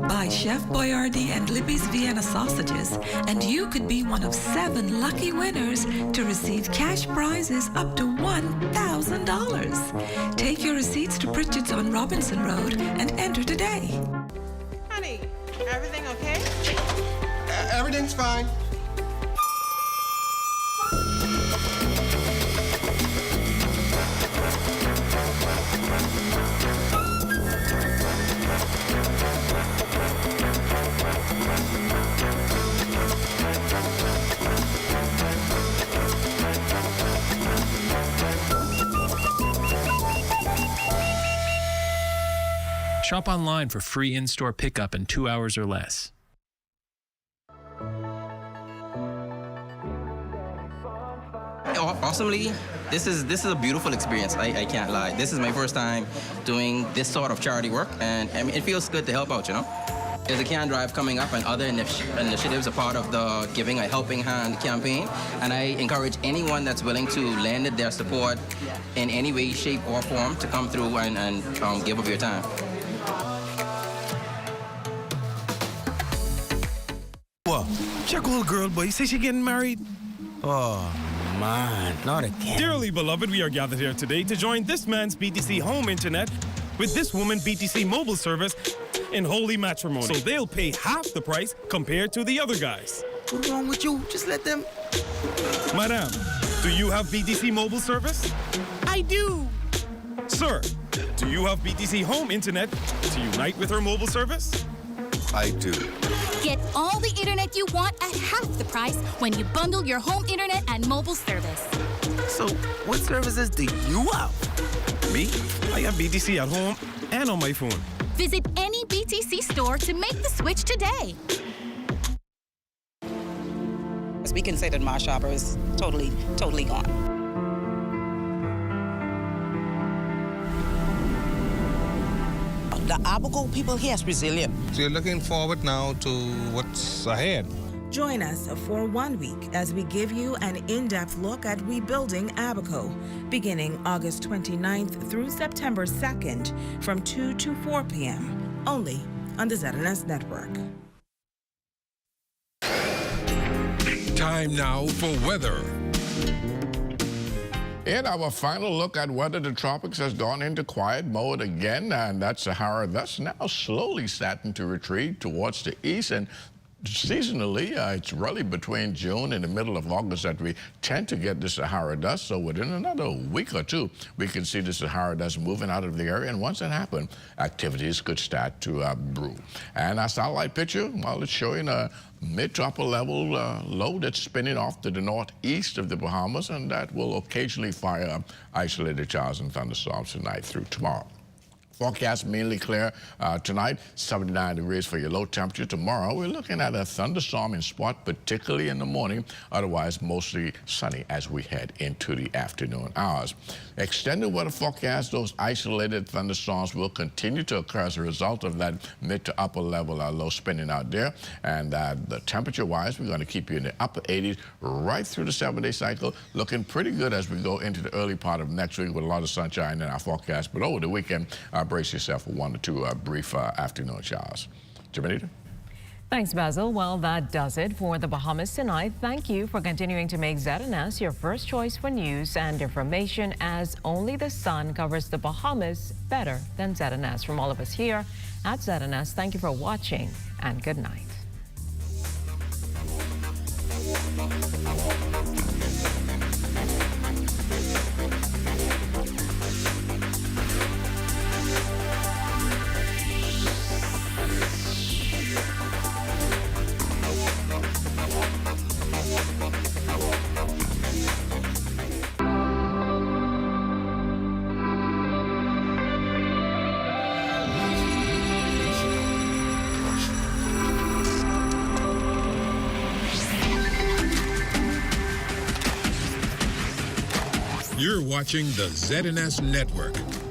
S16: Buy Chef Boyardee and Libby's Vienna sausages, and you could be one of 7 lucky winners to receive cash prizes up to $1,000. Take your receipts to Pritchard's on Robinson Road and enter today.
S18: Honey, everything okay?
S4: Everything's fine.
S19: Shop online for free in-store pickup in 2 hours or less.
S20: Awesomely, this is a beautiful experience. I can't lie. This is my first time doing this sort of charity work, and I mean, it feels good to help out, you know? There's a can drive coming up, and other initiatives are part of the Giving a Helping Hand campaign, and I encourage anyone that's willing to lend their support in any way, shape, or form to come through and give of your time.
S21: What? Check old girl, boy. You say she getting married?
S22: Oh, man, not again.
S21: Dearly beloved, we are gathered here today to join this man's BTC home internet with this woman BTC mobile service in holy matrimony. So they'll pay half the price compared to the other guys.
S22: What's wrong with you? Just let them.
S21: Madam, do you have BTC mobile service?
S22: I do.
S21: Sir, do you have BTC home internet to unite with her mobile service?
S22: I do.
S25: Get all the internet you want at half the price when you bundle your home internet and mobile service.
S22: So, what services do you have?
S21: Me? I have BTC at home and on my phone.
S25: Visit any BTC store to make the switch today.
S31: We considered my shopper is totally gone.
S22: The Abaco people here is resilient.
S32: So you're looking forward now to what's ahead.
S33: Join us for 1 week as we give you an in-depth look at rebuilding Abaco, beginning August 29th through September 2nd from 2 to 4 p.m., only on the ZNS Network.
S15: Time now for weather.
S34: In our final look at weather, the tropics has gone into quiet mode again, and that Sahara thus now slowly starting to retreat towards the east. And seasonally, it's really between June and the middle of August that we tend to get the Sahara dust. So within another week or two, we can see the Sahara dust moving out of the area. And once that happens, activities could start to brew. And our satellite picture, well, it's showing a mid to upper level low that's spinning off to the northeast of the Bahamas, and that will occasionally fire up isolated showers and thunderstorms tonight through tomorrow. Forecast mainly clear tonight, 79 degrees for your low temperature. Tomorrow, we're looking at a thunderstorming spot, particularly in the morning. Otherwise, mostly sunny as we head into the afternoon hours. Extended weather forecast, those isolated thunderstorms will continue to occur as a result of that mid to upper level low spinning out there. And the temperature-wise, we're going to keep you in the upper 80s right through the 7-day cycle, looking pretty good as we go into the early part of next week with a lot of sunshine in our forecast. But over the weekend, brace yourself for 1 or 2 brief afternoon showers. Jimenita?
S35: Thanks, Basil. Well, that does it for the Bahamas tonight. Thank you for continuing to make ZNS your first choice for news and information, as only the sun covers the Bahamas better than ZNS. From all of us here at ZNS, thank you for watching and good night.
S15: You're watching the ZNS Network.